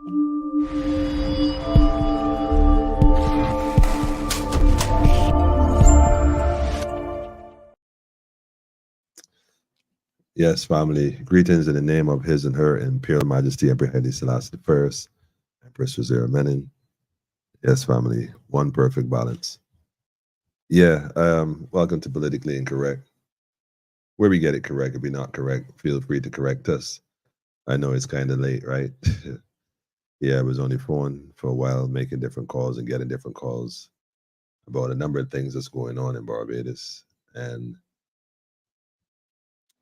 Yes, family. Greetings in the name of His and Her Imperial Majesty Emperor Haile Selassie I, Empress Wazira Menin. Yes, family. One perfect balance. Yeah. Welcome to Politically Incorrect, where we get it correct. If we're not correct, feel free to correct us. I know it's kind of late, right? Yeah, I was on the phone for a while, making different calls and getting different calls about a number of things that's going on in Barbados, and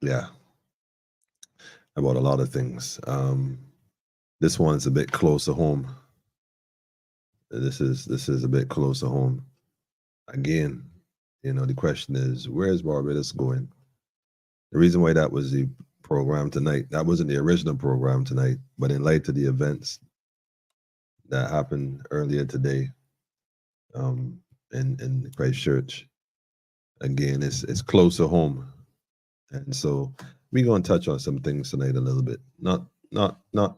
yeah, about a lot of things. This one's a bit closer home. This is a bit closer home. Again, the question is, where is Barbados going? The reason why that was the program tonight, that wasn't the original program tonight, but in light of the events that happened earlier today, in Christchurch, again, it's closer home, and so we're gonna touch on some things tonight a little bit. Not, but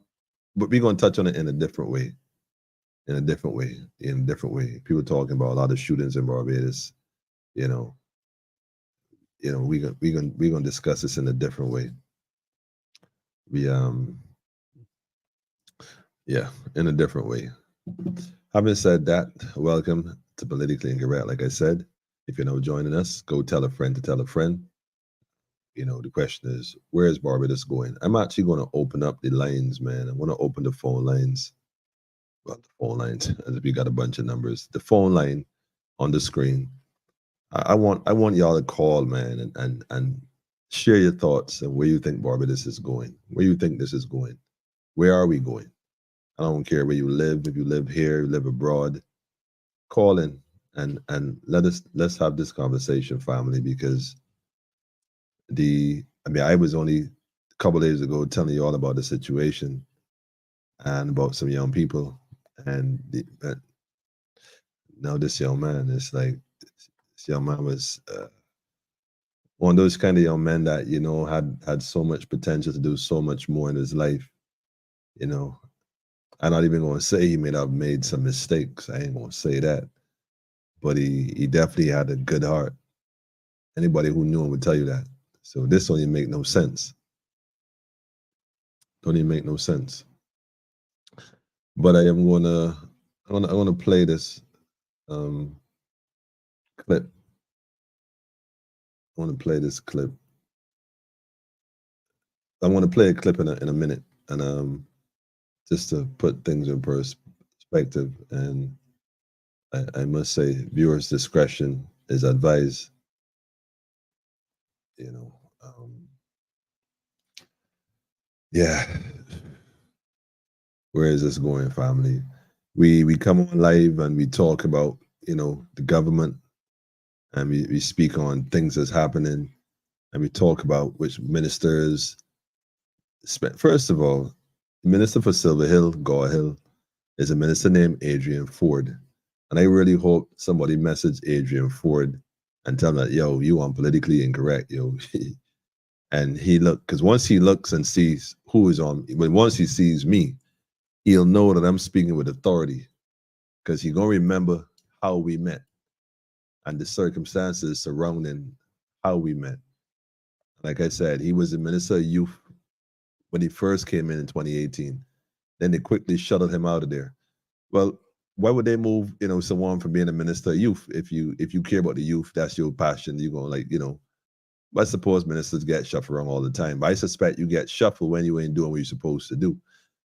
we're gonna touch on it in a different way. In a different way. People talking about a lot of shootings in Barbados. We're gonna discuss this in a different way. In a different way. Having said that, welcome to Politically Incorrect. Like I said, if you're now joining us, go tell a friend to tell a friend. The question is, where is Barbados going? I'm actually going to open up the lines, man. I want to open the phone lines. Well, the phone lines, as if you got a bunch of numbers. The phone line on the screen. I want y'all to call, man, and share your thoughts and where you think Barbados is going. Where you think this is going? Where are we going? I don't care where you live. If you live here, you live abroad, call in and let's have this conversation, family, because I was only a couple of days ago telling you all about the situation and about some young people, and now this young man is like, this young man was one of those kind of young men that had so much potential to do so much more in his life. I'm not even going to say he may have made some mistakes. I ain't going to say that, but he definitely had a good heart. Anybody who knew him would tell you that. So this don't even make no sense. Don't even make no sense. But I want to play this clip. I want to play this clip. I want to play a clip in a minute, and just to put things in perspective. And I must say, viewers' discretion is advised. Yeah. Where is this going, family? We come on live and we talk about the government, and we speak on things that's happening, and we talk about which ministers. First of all, the minister for Silver Hill, Gore Hill, is a minister named Adrian Ford, and I really hope somebody message Adrian Ford and tell him that, yo, you are politically incorrect, yo. And because once he looks and sees who is on, but once he sees me, he'll know that I'm speaking with authority, because he's gonna remember how we met and the circumstances surrounding how we met. Like I said, he was the minister of youth when he first came in 2018. Then they quickly shuttled him out of there. Well, why would they move, someone from being a minister of youth? If you care about the youth, that's your passion. You're gonna I suppose ministers get shuffled around all the time. But I suspect you get shuffled when you ain't doing what you're supposed to do.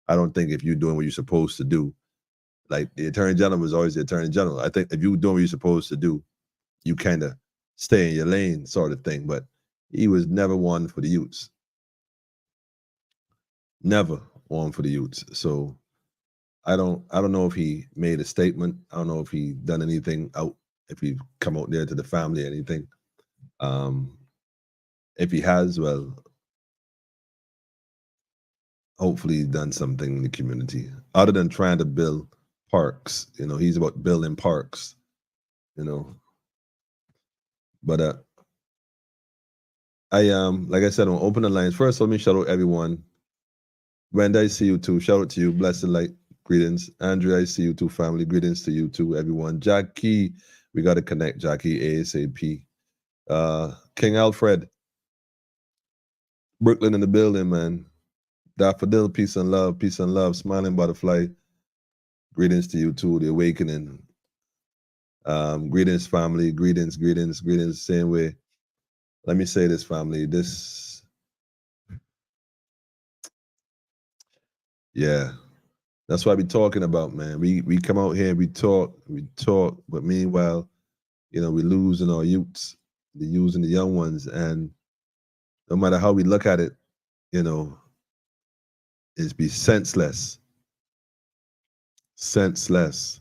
I don't think if you're doing what you're supposed to do, like the Attorney General was always the Attorney General. I think if you're doing what you're supposed to do, you kind of stay in your lane, sort of thing. But he was never one for the youths. Never one for the youths. So I don't know if he made a statement. I don't know if he done anything out, if he come out there to the family or anything. If he has, well, hopefully he's done something in the community other than trying to build parks. He's about building parks. But like I said, I'm gonna open the lines. First, let me shout out everyone. Brenda, I see you too. Shout out to you. Blessed light. Greetings. Andrea, I see you too, family. Greetings to you too, everyone. Jackie, we got to connect, Jackie, ASAP. King Alfred, Brooklyn in the building, man. Daffodil, peace and love. Smiling butterfly. Greetings to you too, the awakening. Greetings, family. Greetings. Same way. Let me say this, family. Yeah. That's what I be talking about, man. We come out here, we talk, but meanwhile, we losing our youths, using the young ones, and no matter how we look at it, it's be senseless. Senseless.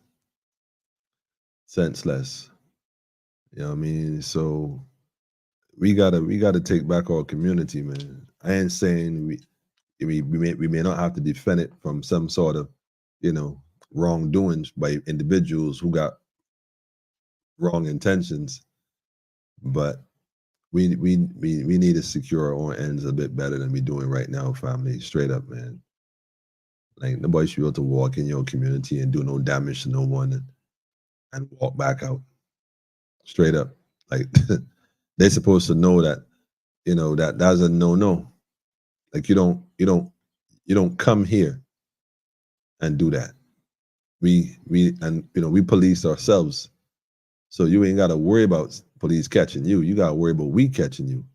You know what I mean? So we gotta take back our community, man. I ain't saying we may not have to defend it from some sort of, wrongdoings by individuals who got wrong intentions, but we need to secure our own ends a bit better than we doing right now, family. Straight up, man. Like nobody should be able to walk in your community and do no damage to no one and walk back out. Straight up. Like they're supposed to know that, that's a no. Like you don't come here and do that. We police ourselves. So you ain't gotta worry about police catching you. You gotta worry about we catching you.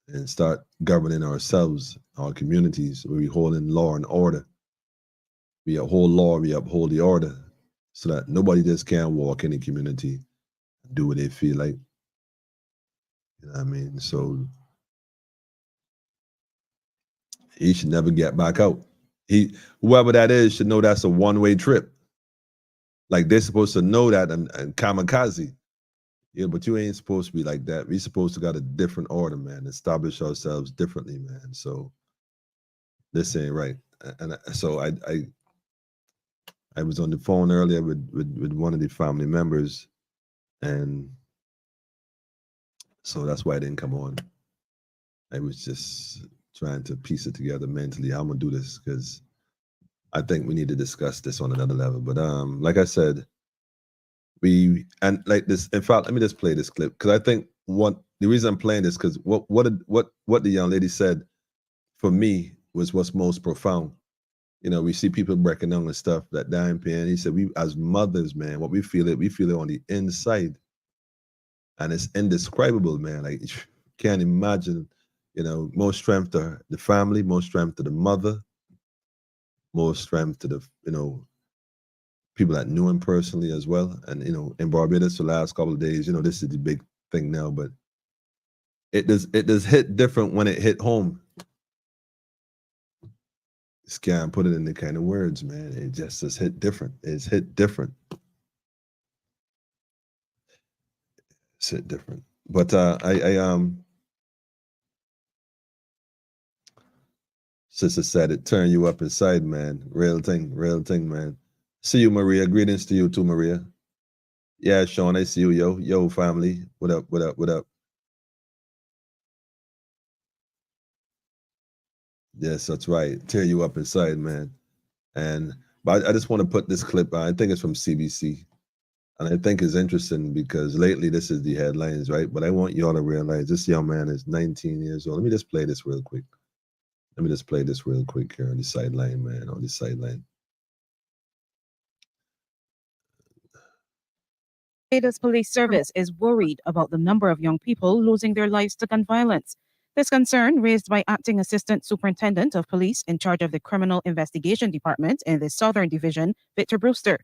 And start governing ourselves, our communities, where we hold in law and order. We uphold law, we uphold the order, so that nobody just can't walk in the community and do what they feel like. You know what I mean? So he should never get back out. Whoever that is should know that's a one-way trip. Like they're supposed to know that and kamikaze. Yeah, but you ain't supposed to be like that. We supposed to got a different order, man. Establish ourselves differently, man. So this ain't right. And so I was on the phone earlier with one of the family members, and so that's why I didn't come on. I was just trying to piece it together mentally. I'm gonna do this because I think we need to discuss this on another level. But like I said, like this. In fact, let me just play this clip because I think the reason I'm playing this because what the young lady said for me was what's most profound. We see people breaking down and stuff that dying pain. He said, we as mothers, man, we feel it on the inside. And it's indescribable, man. Like you can't imagine, more strength to the family, more strength to the mother, more strength to the, people that knew him personally as well. And, in Barbados the last couple of days, this is the big thing now, but it does hit different when it hit home. Just can't put it in the kind of words, man. It just does hit different. It's hit different. It's hit different. But sister said it turn you up inside, man. Real thing, man. See you, Maria. Greetings to you too, Maria. Yeah, Sean, I see you, yo. Yo, family. What up? Yes, that's right. Tear you up inside, man. But I just want to put this clip. I think it's from CBC. And I think it's interesting because lately this is the headlines, right? But I want y'all to realize this young man is 19 years old. Let me just play this real quick. Here on the sideline, man, on the sideline. Barbados Police Service is worried about the number of young people losing their lives to gun violence. This concern raised by Acting Assistant Superintendent of Police in charge of the Criminal Investigation Department in the Southern Division, Victor Brewster.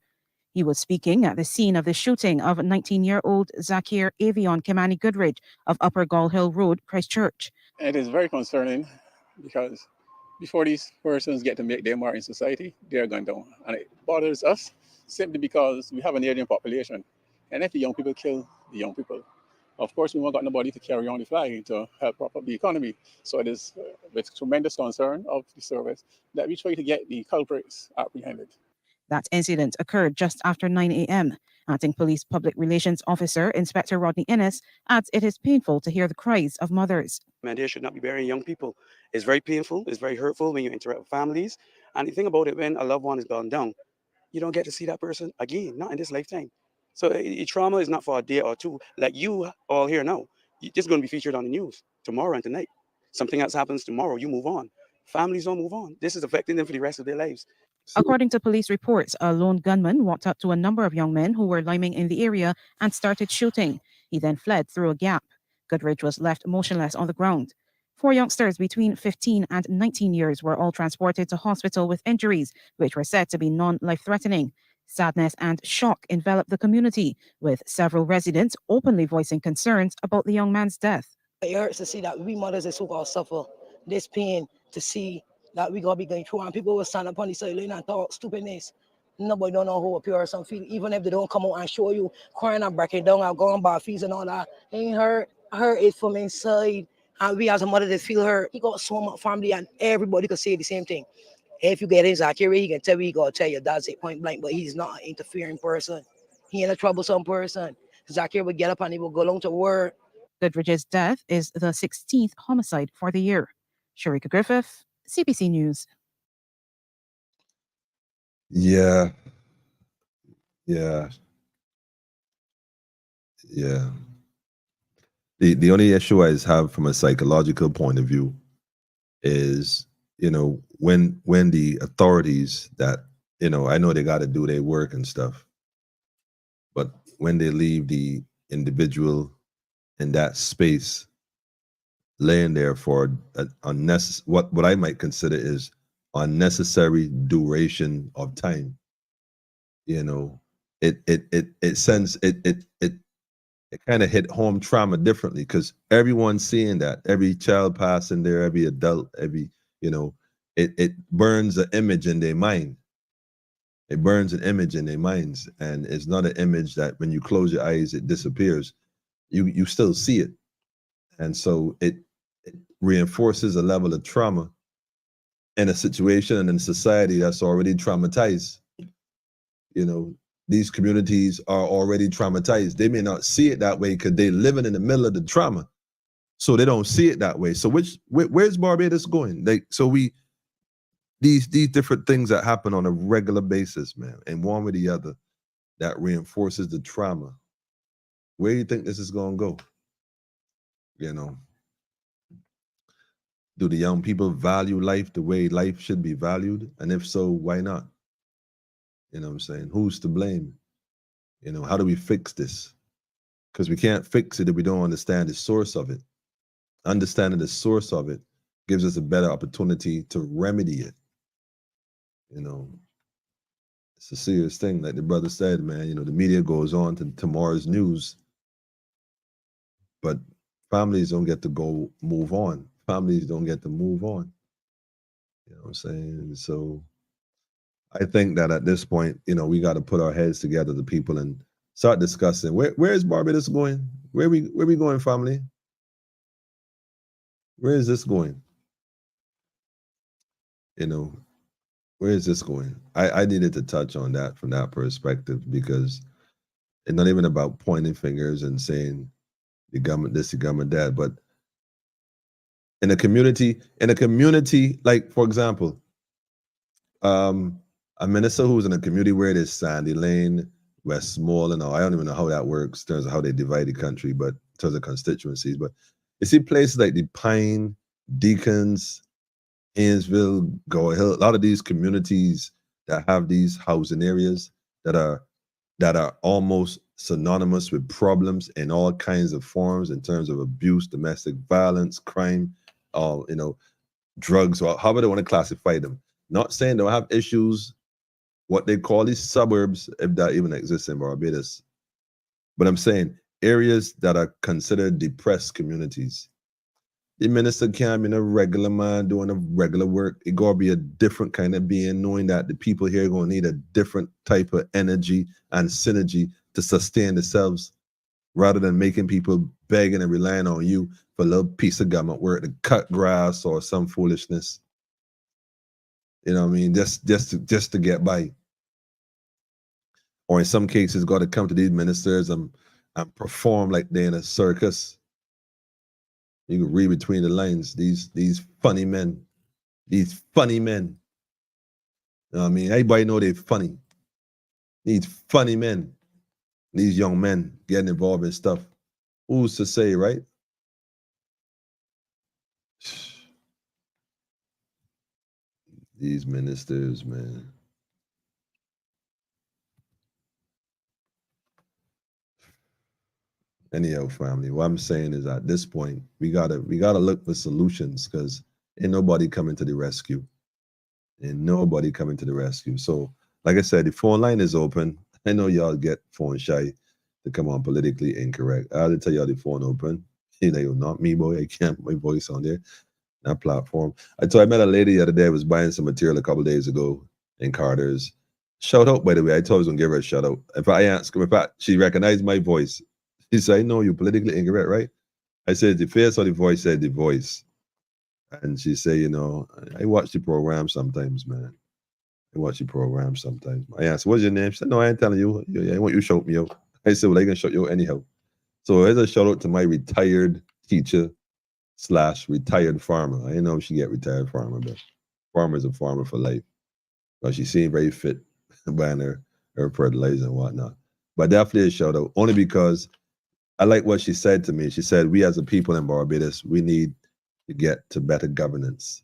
He was speaking at the scene of the shooting of 19-year-old Zakir Avion Kimani Goodridge of Upper Gall Hill Road, Christchurch. It is very concerning because before these persons get to make their mark in society, they are going down. And it bothers us simply because we have an aging population. And if the young people kill the young people, of course, we won't got nobody to carry on the flag to help prop up the economy. So it is with tremendous concern of the service that we try to get the culprits apprehended. That incident occurred just after 9 a.m. Acting Police Public Relations Officer Inspector Rodney Innes adds it is painful to hear the cries of mothers. Media should not be burying young people. It's very painful. It's very hurtful when you interact with families. And the thing about it, when a loved one is gone down, you don't get to see that person again, not in this lifetime. So trauma is not for a day or two. Like you all here now, it's going to be featured on the news tomorrow and tonight. Something else happens tomorrow, you move on. Families don't move on. This is affecting them for the rest of their lives. According to police reports, a lone gunman walked up to a number of young men who were liming in the area and started shooting. He then fled through a gap. Goodrich was left motionless on the ground. 4 youngsters between 15 and 19 years were all transported to hospital with injuries, which were said to be non-life-threatening. Sadness and shock enveloped the community, with several residents openly voicing concerns about the young man's death. It hurts to see that we mothers and so-called suffer this pain, to see that we gotta be going through, and people will stand up on the sideline and talk stupidness. Nobody don't know how a person feel, even if they don't come out and show you crying and breaking down and going by fees and all that. It ain't hurt. Hurt it from inside. And we as a mother that feel hurt. He got so much family and everybody could say the same thing. If you get in Zachary, he can tell you, he gotta tell your dad's it point blank, but he's not an interfering person. He ain't a troublesome person. Zachary would get up and he would go along to work. Goodrich's death is the 16th homicide for the year. Sharika Griffith, CBC News. Yeah. The only issue I have from a psychological point of view is, when the authorities that, I know they got to do their work and stuff, but when they leave the individual in that space laying there for what I might consider is unnecessary duration of time, it kind of hit home trauma differently, because everyone's seeing that, every child passing there, every adult, it burns an image in their mind. It burns an image in their minds, and it's not an image that when you close your eyes it disappears. You still see it, and so it reinforces a level of trauma in a situation and in a society that's already traumatized. These communities are already traumatized. They may not see it that way because they're living in the middle of the trauma, so they don't see it that way. So where's Barbados going? These different things that happen on a regular basis, man, and one with the other, that reinforces the trauma. Where do you think this is going to go? Do the young people value life the way life should be valued? And if so, why not? You know what I'm saying? Who's to blame? How do we fix this? Because we can't fix it if we don't understand the source of it. Understanding the source of it gives us a better opportunity to remedy it. It's a serious thing. Like the brother said, man, the media goes on to tomorrow's news, but families don't get to move on. Families don't get to move on. You know what I'm saying? So I think that at this point, we got to put our heads together, the people, and start discussing where is Barbados going? Where we going, family? Where is this going? Where is this going? I needed to touch on that from that perspective, because it's not even about pointing fingers and saying the government this, the government that, but in a community, like, for example, a minister who's in a community where there's Sandy Lane, Westmoreland, I don't even know how that works in terms of how they divide the country, but in terms of constituencies. But you see places like the Pine, Deacons, Haynesville, Go Hill, a lot of these communities that have these housing areas that are almost synonymous with problems in all kinds of forms in terms of abuse, domestic violence, crime, drugs, or however they want to classify them. Not saying they'll have issues, what they call these suburbs, if that even exists in Barbados. But I'm saying areas that are considered depressed communities. The minister can't be a regular man doing a regular work. It gotta be a different kind of being, knowing that the people here are gonna need a different type of energy and synergy to sustain themselves, rather than making people begging and relying on you for a little piece of government work to cut grass or some foolishness. You know what I mean? Just to get by. or in some cases, got to come to these ministers and perform like they're in a circus. You can read between the lines. These funny men, these funny men. You know what I mean? Everybody know they're funny. These funny men, these young men getting involved in stuff. Who's to say, right? These ministers, man. Anyhow, family, what I'm saying is at this point, we gotta look for solutions, because ain't nobody coming to the rescue. Ain't nobody coming to the rescue. So, like I said, the phone line is open. I know y'all get phone shy to come on Politically Incorrect. I had to tell y'all the phone open. You know, not me, boy. I can't put my voice on there. That platform. I met a lady the other day. I was buying some material a couple days ago in Carter's. Shout out, by the way. I told her I was gonna give her a shout out. If I ask her, she recognized my voice. She said, "I know you're politically incorrect, right?" I said, "The face or the voice?" Said the voice. And she said, "You know, I watch the program sometimes, man. I watch the program sometimes." I asked, "What's your name?" She said, "No, I ain't telling you. I want you to shout me out." I said, "Well, I can shout you out anyhow." So here's a shout out to my retired teacher / retired farmer. I didn't know if she get retired farmer, but farmer's a farmer for life. But she seemed very fit buying her fertilizer and whatnot. But definitely a shout out, only because I like what she said to me. She said, we as a people in Barbados, we need to get to better governance.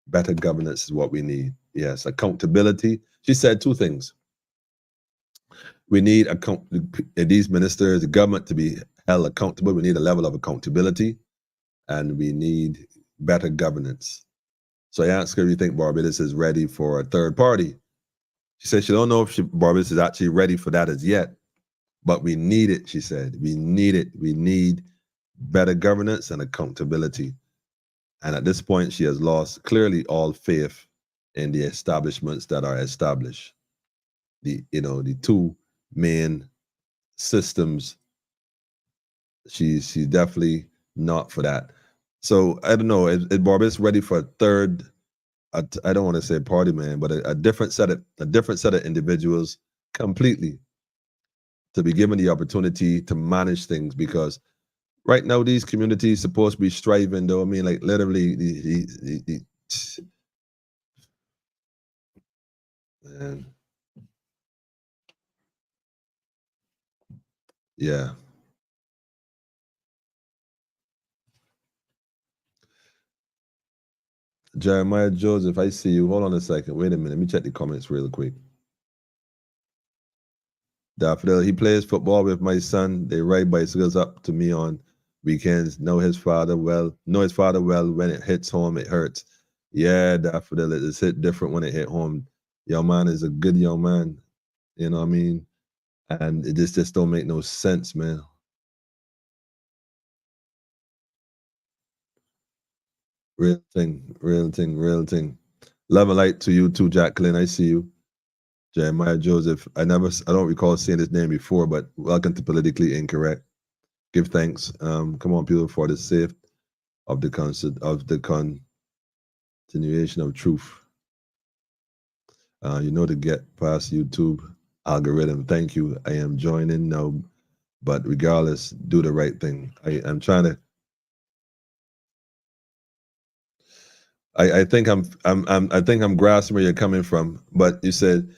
Better governance is what we need. Yes, accountability. She said two things. We need these ministers, the government, to be held accountable. We need a level of accountability, and we need better governance. So I asked her, "Do you think Barbados is ready for a third party?" She said she don't know if Barbados is actually ready for that as yet, but we need it, she said. We need it. We need better governance and accountability. And at this point, she has lost clearly all faith in the establishments that are established. The two main systems, she's definitely not for that. So I don't know, is Barbados ready for a third, I don't want to say party, man, but a different set of individuals completely, to be given the opportunity to manage things? Because right now these communities supposed to be striving, though. I mean, like literally man. Yeah. Jeremiah Joseph, I see you. Hold on a second. Wait a minute. Let me check the comments real quick. Daffodil, he plays football with my son. They ride bicycles up to me on weekends. Know his father well. When it hits home, it hurts. Yeah, Daffodil, it's hit different when it hit home. Young man is a good young man. You know what I mean? And it just don't make no sense, man. Real thing. Love and light to you too, Jacqueline. I see you. Jeremiah Joseph. I don't recall seeing his name before, but welcome to Politically Incorrect. Give thanks. Come on, people, for the sake of the continuation of truth. To get past YouTube algorithm. Thank you. I am joining now, but regardless, do the right thing. I'm trying to. I think I'm grasping where you're coming from, but you said,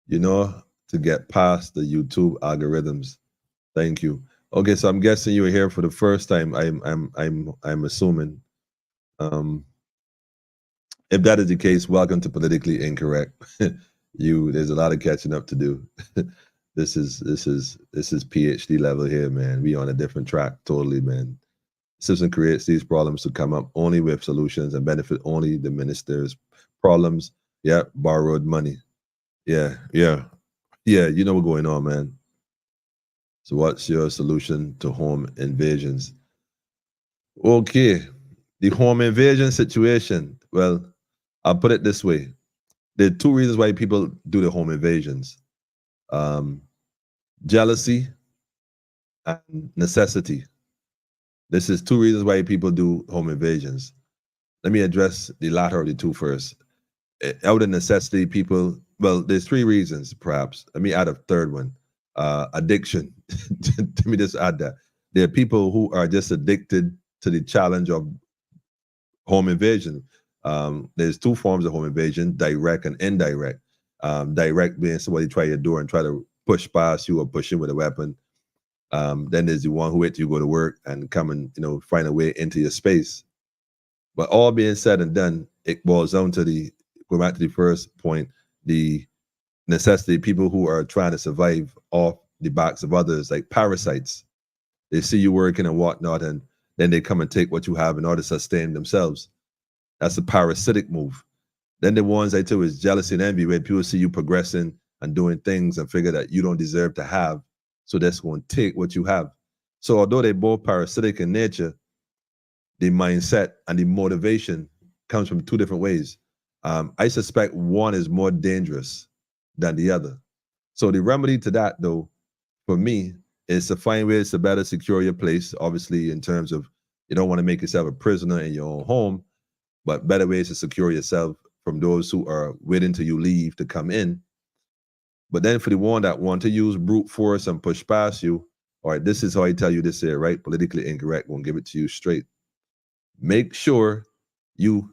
to get past the YouTube algorithms. Thank you. Okay, so I'm guessing you were here for the first time. I'm assuming. If that is the case, welcome to Politically Incorrect. There's a lot of catching up to do. This is PhD level here, man. We on a different track, totally, man. System creates these problems to come up only with solutions and benefit only the ministers. Problems, yeah, borrowed money. Yeah. You know what's going on, man. So what's your solution to home invasions? Okay, the home invasion situation. Well, I'll put it this way. There are two reasons why people do the home invasions. Jealousy and necessity. This is two reasons why people do home invasions. Let me address the latter of the two first. Out of necessity, there's three reasons, perhaps. Let me add a third one. addiction. Let me just add that. There are people who are just addicted to the challenge of home invasion. There's two forms of home invasion, direct and indirect. Direct being somebody try your door and try to push past you or push in with a weapon. Then there's the one who wait till you go to work and come and find a way into your space. But all being said and done, it boils down to go back to the first point, the necessity, people who are trying to survive off the backs of others, like parasites. They see you working and whatnot, and then they come and take what you have in order to sustain themselves. That's a parasitic move. Then the ones I tell is jealousy and envy, where people see you progressing and doing things and figure that you don't deserve to have, so that's going to take what you have. So although they're both parasitic in nature, the mindset and the motivation comes from two different ways. I suspect one is more dangerous than the other. So the remedy to that, though, for me, is to find ways to better secure your place, obviously, in terms of you don't want to make yourself a prisoner in your own home, but better ways to secure yourself from those who are waiting till you leave to come in. But then for the one that want to use brute force and push past you, all right, this is how I tell you this here, right? Politically incorrect, won't give it to you straight. Make sure you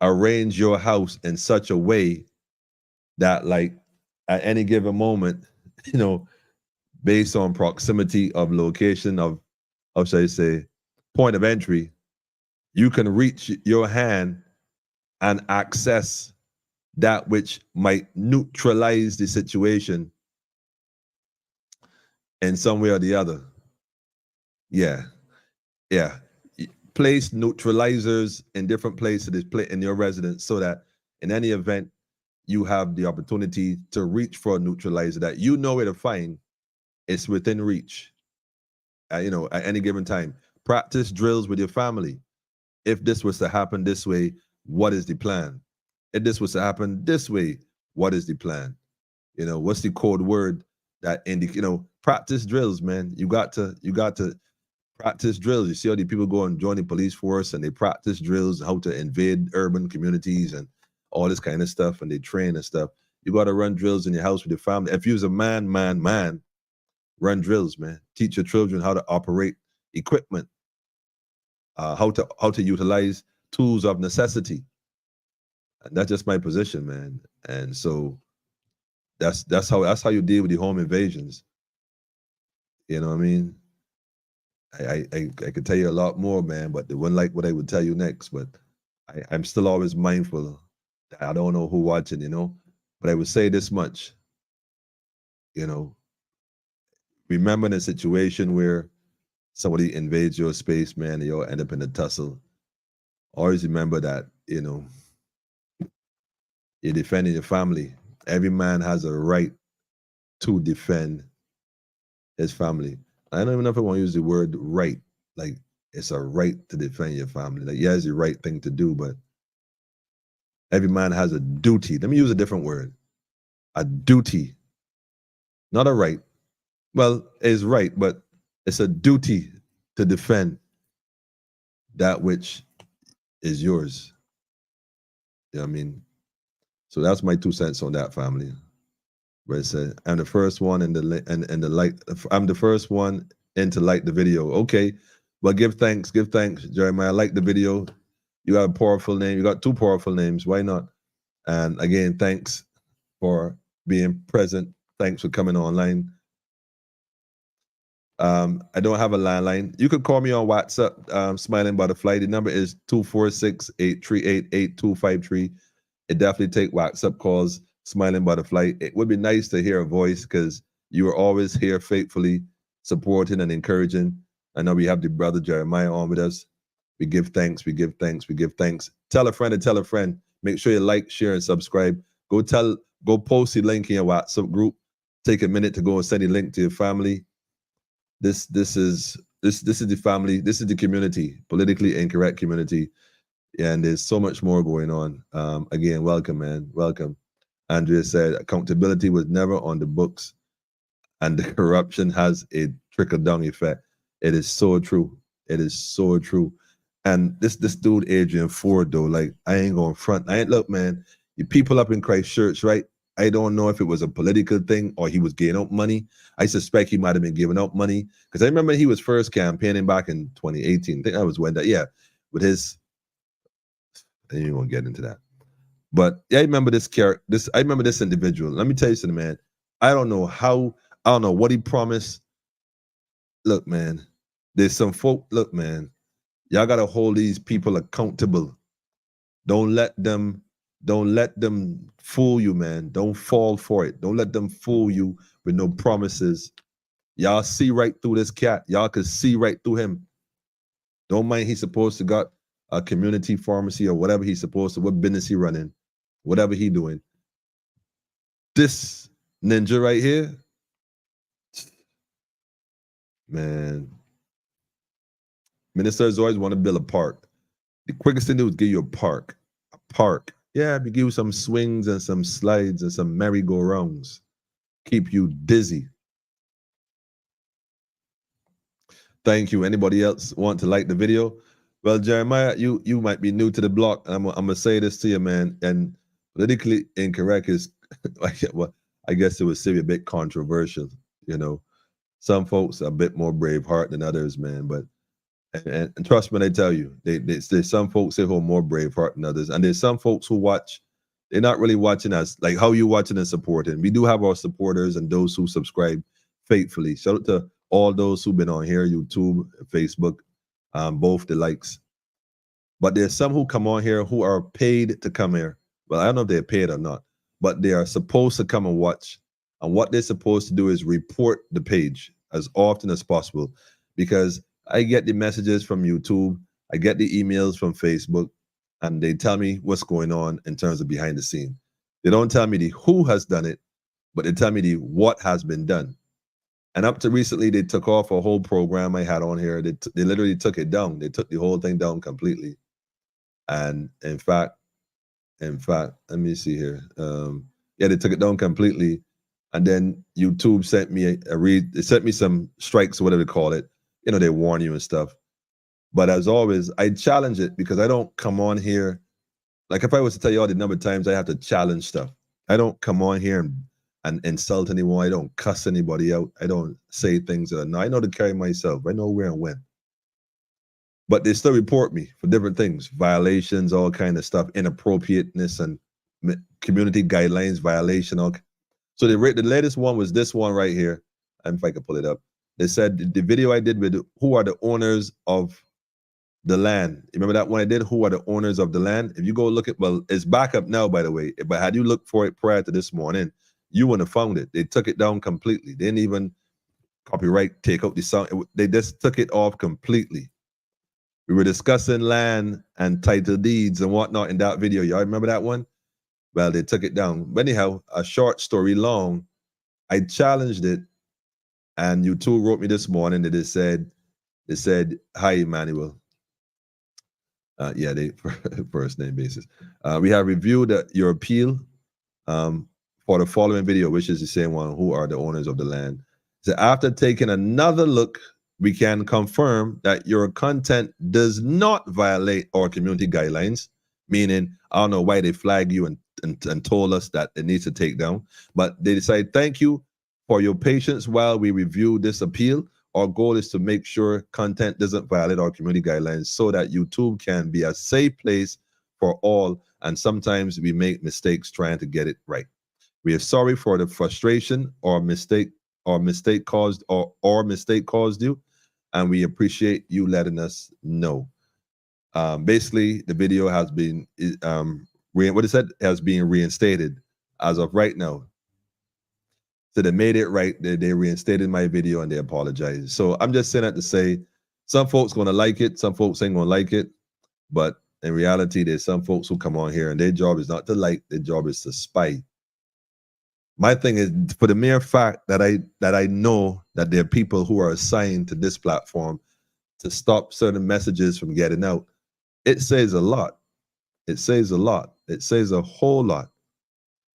arrange your house in such a way that, like, at any given moment, based on proximity of location of shall I say, point of entry, you can reach your hand and access that which might neutralize the situation in some way or the other. Yeah. Place neutralizers in different places in your residence so that in any event, you have the opportunity to reach for a neutralizer that you know where to find. It's within reach, at any given time. Practice drills with your family. If this was to happen this way, what is the plan? If this was to happen this way, what is the plan? What's the code word that practice drills, man. You got to practice drills. You see all the people go and join the police force and they practice drills, how to invade urban communities and all this kind of stuff, and they train and stuff. You got to run drills in your house with your family. If you're a man, run drills, man. Teach your children how to operate equipment, how to utilize tools of necessity. And that's just my position, man. And so that's how you deal with the home invasions. You know what I mean? I could tell you a lot more, man, but it wasn't like what I would tell you next. But I'm still always mindful that I don't know who watching, But I would say this much, remember in a situation where somebody invades your space, man, and you'll end up in a tussle. Always remember that, you're defending your family. Every man has a right to defend his family. I don't even know if I want to use the word right. Like, it's a right to defend your family. Like, yeah, it's the right thing to do, but every man has a duty. Let me use a different word. A duty. Not a right. Well, it's right, but it's a duty to defend that which is yours. You know what I mean? So that's my 2 cents on that, family. Where it said, I'm the first one I'm the first one in to like the video. Okay, but give thanks, Jeremiah. Like the video. You have a powerful name. You got 2 powerful names. Why not? And again, thanks for being present. Thanks for coming online. I don't have a landline. You could call me on WhatsApp, Smiling Butterfly. The number is 246-838-8253. It definitely take WhatsApp calls, Smiling Butterfly. It would be nice to hear a voice because you are always here faithfully supporting and encouraging. I know we have the brother Jeremiah on with us. We give thanks. Tell a friend and tell a friend. Make sure you like, share, and subscribe. Go post the link in your WhatsApp group. Take a minute to go and send the link to your family. This is the family. This is the community, politically incorrect community, and there's so much more going on. Again, welcome, man, welcome. Andrea said accountability was never on the books, and the corruption has a trickle-down effect. It is so true. It is so true. And this dude Adrian Ford though, like I ain't going front. Look, man. You people up in Christchurch, right? I don't know if it was a political thing or he was giving out money. I suspect he might have been giving out money because I remember he was first campaigning back in 2018. I think that was when with his. I didn't even want to get into that. But yeah, I remember this character. I remember this individual. Let me tell you something, man. I don't know what he promised. Look, man, there's some folk. Look, man, y'all gotta hold these people accountable. Don't let them fool you, man. Don't fall for it. Don't let them fool you with no promises. Y'all see right through this cat. Y'all can see right through him. Don't mind he's supposed to got a community pharmacy or whatever he's supposed to, what business he running, whatever he doing. This ninja right here, man. Ministers always want to build a park. The quickest thing to do is give you a park. A park. Yeah, we give you some swings and some slides and some merry-go-rounds. Keep you dizzy. Thank you. Anybody else want to like the video? Well, Jeremiah, you might be new to the block. I'm gonna say this to you, man. And politically incorrect is, well, I guess it would say a bit controversial. You know, some folks are a bit more brave heart than others, man. But and trust me when I tell you, there's some folks who are more brave heart than others, and there's some folks who watch. They're not really watching us like how you watching and supporting. We do have our supporters and those who subscribe faithfully. Shout out to all those who've been on here, YouTube, Facebook, both the likes. But there's some who come on here who are paid to come here. Well, I don't know if they're paid or not, but they are supposed to come and watch. And what they're supposed to do is report the page as often as possible, because I get the messages from YouTube, I get the emails from Facebook, and they tell me what's going on in terms of behind the scene. They don't tell me the who has done it, but they tell me the what has been done. And up to recently, they took off a whole program I had on here. They literally took it down. They took the whole thing down completely. And in fact, let me see here. They took it down completely. And then YouTube sent me they sent me some strikes or whatever they call it. You know, they warn you and stuff. But as always, I challenge it because I don't come on here. Like if I was to tell you all the number of times I have to challenge stuff, I don't come on here and insult anyone. I don't cuss anybody out. I don't say things that I know to carry myself. I know where and when. But they still report me for different things, violations, all kind of stuff, inappropriateness and community guidelines violation. So the latest one was this one right here. If I can pull it up. They said the video I did with who are the owners of the land. You remember that one I did? Who are the owners of the land? If you go look at, well, it's back up now, by the way. But had you looked for it prior to this morning, you wouldn't have found it. They took it down completely. They didn't even copyright, take out the sound. They just took it off completely. We were discussing land and title deeds and whatnot in that video. Y'all remember that one? Well, they took it down. But anyhow, a short story long, I challenged it, and YouTube wrote me this morning that they said, hi, Emmanuel. They first name basis. We have reviewed your appeal for the following video, which is the same one, who are the owners of the land. So after taking another look, we can confirm that your content does not violate our community guidelines, meaning I don't know why they flagged you and told us that it needs to take down, but they decide, thank you for your patience while we review this appeal. Our goal is to make sure content doesn't violate our community guidelines so that YouTube can be a safe place for all, and sometimes we make mistakes trying to get it right. We are sorry for the frustration or mistake caused you, and we appreciate you letting us know. Basically, the video has been has been reinstated as of right now. So they made it right. They reinstated my video and they apologized. So I'm just saying that to say, some folks gonna like it, some folks ain't gonna like it, but in reality, there's some folks who come on here and their job is not to like, their job is to spy. My thing is, for the mere fact that I know that there are people who are assigned to this platform to stop certain messages from getting out, it says a lot. It says a lot. It says a whole lot.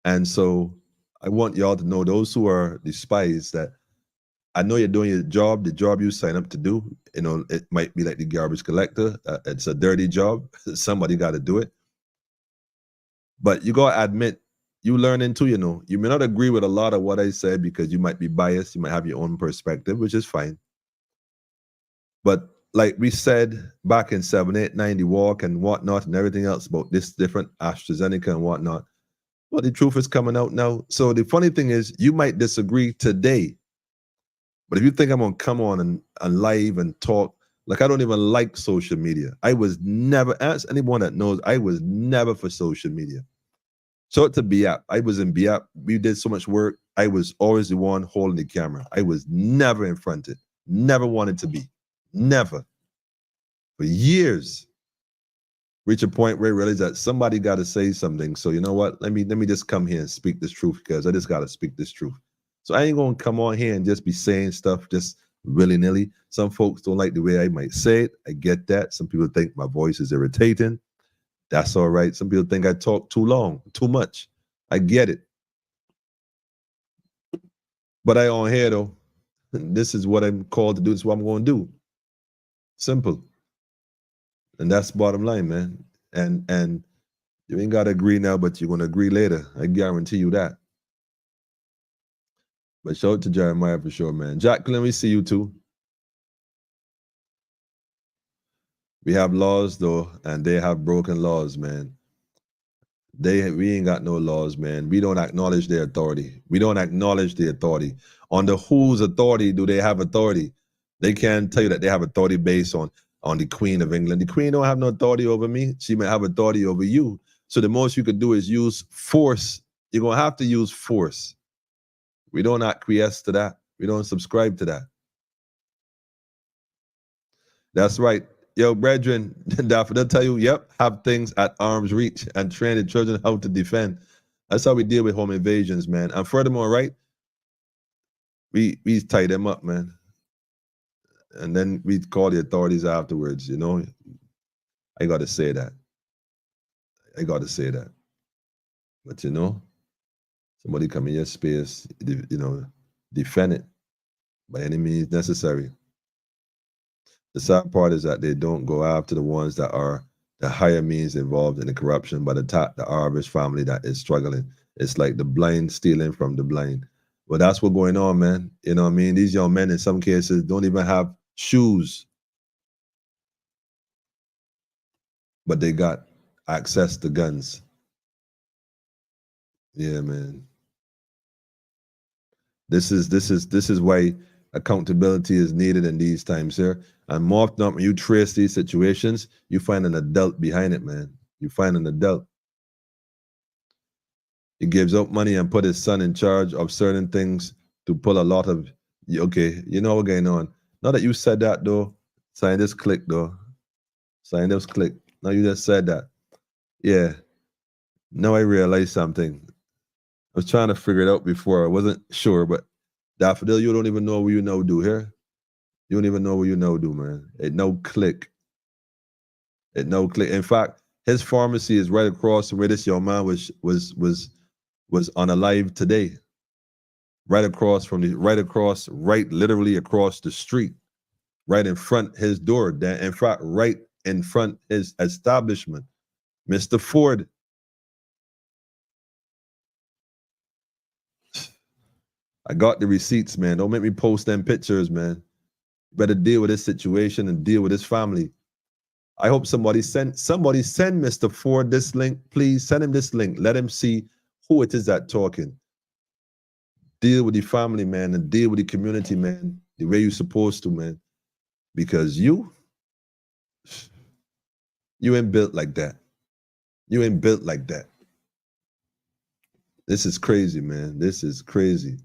And so I want y'all to know, those who are the spies, that I know you're doing your job, the job you sign up to do. You know, it might be like the garbage collector. It's a dirty job. Somebody got to do it. But you got to admit, you learning too, you know. You may not agree with a lot of what I said because you might be biased, you might have your own perspective, which is fine. But like we said back in 7, 8, 9, the walk and whatnot and everything else about this different AstraZeneca and whatnot, well, the truth is coming out now. So the funny thing is, you might disagree today, but if you think I'm gonna come on and live and talk, like I don't even like social media. I was never, ask anyone that knows, I was never for social media. Shout out to Biap. I was in Biap. We did so much work. I was always the one holding the camera. I was never in front of it. Never wanted to be. Never. For years. Reach a point where I realized that somebody got to say something. So you know what? Let me just come here and speak this truth because I just got to speak this truth. So I ain't going to come on here and just be saying stuff just willy-nilly. Some folks don't like the way I might say it. I get that. Some people think my voice is irritating. That's all right. Some people think I talk too long, too much. I get it. But I on here though. This is what I'm called to do. This is what I'm going to do. Simple. And that's bottom line, man. And you ain't got to agree now, but you're going to agree later. I guarantee you that. But shout out to Jeremiah for sure, man. Jacqueline, we see you too. We have laws though, and they have broken laws, man. We ain't got no laws, man. We don't acknowledge their authority. We don't acknowledge the authority. Under whose authority do they have authority? They can't tell you that they have authority based on the Queen of England. The Queen don't have no authority over me. She may have authority over you. So the most you could do is use force. You're going to have to use force. We don't acquiesce to that. We don't subscribe to that. That's right. Yo, brethren, they'll tell you, yep, have things at arm's reach and train the children how to defend. That's how we deal with home invasions, man. And furthermore, right, we tie them up, man. And then we call the authorities afterwards, you know. I got to say that. I got to say that. But, you know, somebody come in your space, you know, defend it by any means necessary. The sad part is that they don't go after the ones that are the higher means involved in the corruption, but attack the average family that is struggling. It's like the blind stealing from the blind. Well, that's what's going on, man. You know what I mean? These young men in some cases don't even have shoes, but they got access to guns. Yeah, man. This is why accountability is needed in these times here. And more often when you trace these situations, you find an adult behind it, man. You find an adult. He gives out money and put his son in charge of certain things to pull a lot of, okay, you know what's going on. Now that you said that though, sign this click though. Sign this click. Now you just said that. Yeah. Now I realize something. I was trying to figure it out before. I wasn't sure, but Daffodil, you don't even know what you now do here. You don't even know what you now do, man. It no click. It no click. In fact, his pharmacy is right across from where this young man was on a live today. Right literally across the street. Right in front his door. In fact, right in front his establishment. Mr. Ford. I got the receipts, man. Don't make me post them pictures, man. Better deal with this situation and deal with this family. I hope somebody send Mr. Ford this link. Please send him this link. Let him see who it is that talking. Deal with the family, man, and deal with the community, man, the way you're supposed to, man. Because you ain't built like that. You ain't built like that. This is crazy, man. This is crazy.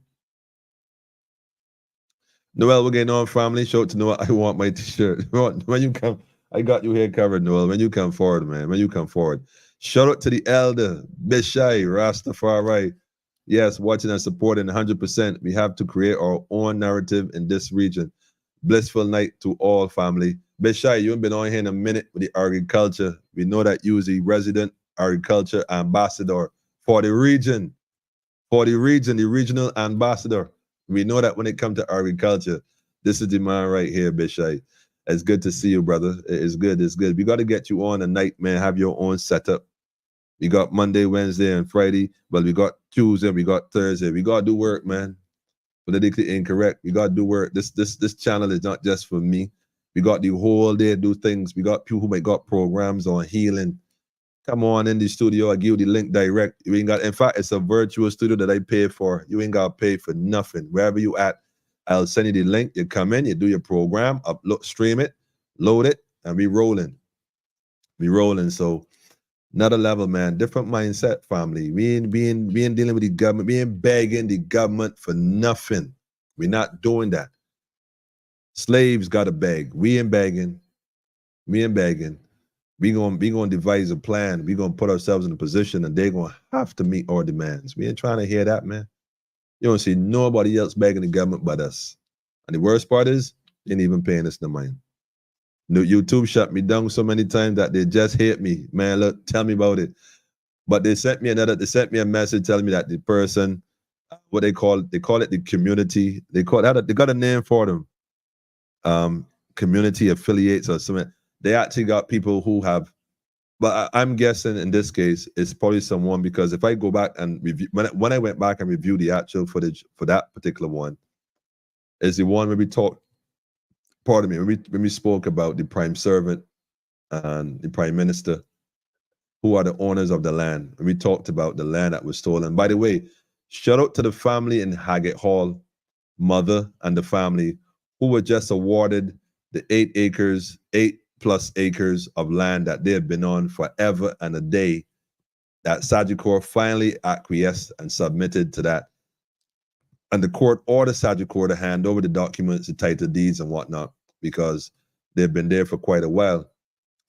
Noel, we're getting on, family. Show it to Noel. I want my t-shirt. When you come, I got you here covered, Noel. When you come forward, man. When you come forward. Shout out to the elder, Bishai, Rastafari. Yes, watching and supporting 100%. We have to create our own narrative in this region. Blissful night to all, family. Bishai, you haven't been on here in a minute with the agriculture. We know that you is the resident agriculture ambassador for the region. For the region, the regional ambassador. We know that when it comes to agriculture, this is the man right here, Bishai. It's good to see you, brother. It's good. It's good. We got to get you on a night, man. Have your own setup. We got Monday, Wednesday, and Friday. Well, we got Tuesday, we got Thursday. We gotta do work, man. Politically incorrect. We gotta do work. This channel is not just for me. We got the whole day to do things. We got people who might got programs on healing. Come on in the studio. I give you the link direct. You ain't got. In fact, it's a virtual studio that I pay for. You ain't got to pay for nothing. Wherever you at, I'll send you the link. You come in, you do your program, upload, stream it, load it, and we rolling. We rolling. So another level, man. Different mindset, family. We ain't dealing with the government. We ain't begging the government for nothing. We're not doing that. Slaves got to beg. We ain't begging. We ain't begging. We gonna devise a plan. We gonna put ourselves in a position, and they're gonna have to meet our demands. We ain't trying to hear that, man. You don't see nobody else begging the government but us. And the worst part is, they ain't even paying us no mind. YouTube shut me down so many times that they just hate me. Man, look, tell me about it. But they sent me a message telling me that the person, what they call it the community. They got a name for them. Community affiliates or something. They actually got people who have, but I'm guessing in this case, it's probably someone, because if I go back and review, when I went back and reviewed the actual footage for that particular one, is the one where we talked, pardon me, when we spoke about the prime servant and the prime minister, who are the owners of the land. And we talked about the land that was stolen. By the way, shout out to the family in Haggett Hall, mother and the family, who were just awarded the 8+ acres of land that they have been on forever and a day, that Sagicor finally acquiesced and submitted to that. And the court ordered Sagicor to hand over the documents, the title deeds and whatnot, because they've been there for quite a while.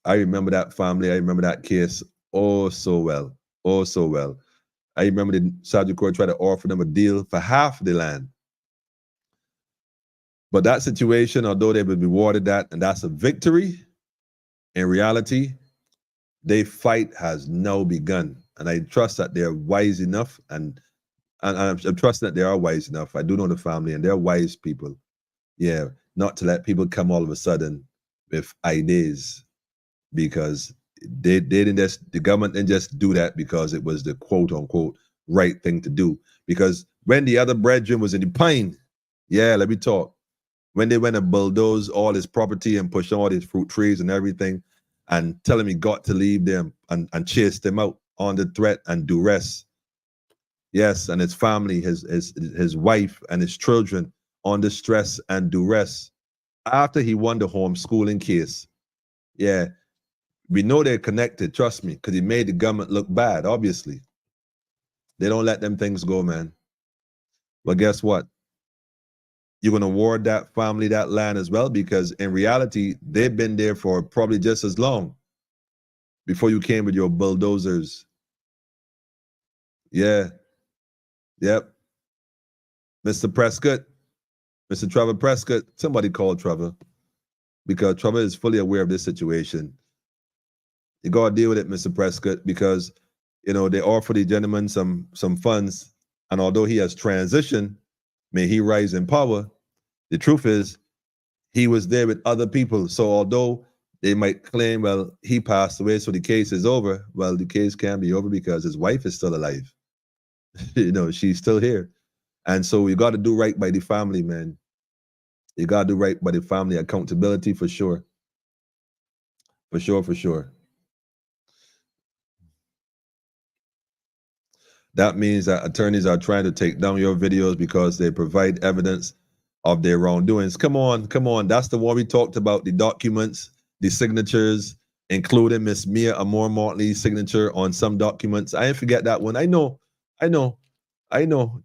I remember that family. I remember that case oh so well. Oh so well. I remember the Sagicor tried to offer them a deal for half the land. But that situation, although they would be rewarded that, and that's a victory, in reality, their fight has now begun. And I trust that they're wise enough, and I'm trusting that they are wise enough. I do know the family, and they're wise people. Yeah, not to let people come all of a sudden with ideas, because they didn't just, the government didn't just do that because it was the quote unquote right thing to do. Because when the other brethren was in the pine, yeah, let me talk. When they went and bulldozed all his property and pushed all his fruit trees and everything, and telling me got to leave them and chase them out on the threat and duress. Yes, and his family, his wife and his children under stress and duress. After he won the homeschooling case, yeah, we know they're connected, trust me, because he made the government look bad, obviously. They don't let them things go, man. But guess what? You're going to award that family that land as well, because in reality, they've been there for probably just as long before you came with your bulldozers. Yeah. Yep. Mr. Prescott, Mr. Trevor Prescott, somebody called Trevor, because Trevor is fully aware of this situation. You got to deal with it, Mr. Prescott, because, you know, they offer the gentleman some funds, and although he has transitioned, may he rise in power, the truth is he was there with other people. So although they might claim, well, he passed away, so the case is over, well, the case can't be over because his wife is still alive. You know, she's still here. And so you got to do right by the family, man. You got to do right by the family. Accountability for sure. For sure, for sure. That means that attorneys are trying to take down your videos because they provide evidence of their wrongdoings. Come on, come on. That's the one we talked about, the documents, the signatures, including Miss Mia Amor Motley's signature on some documents. I didn't forget that one. I know.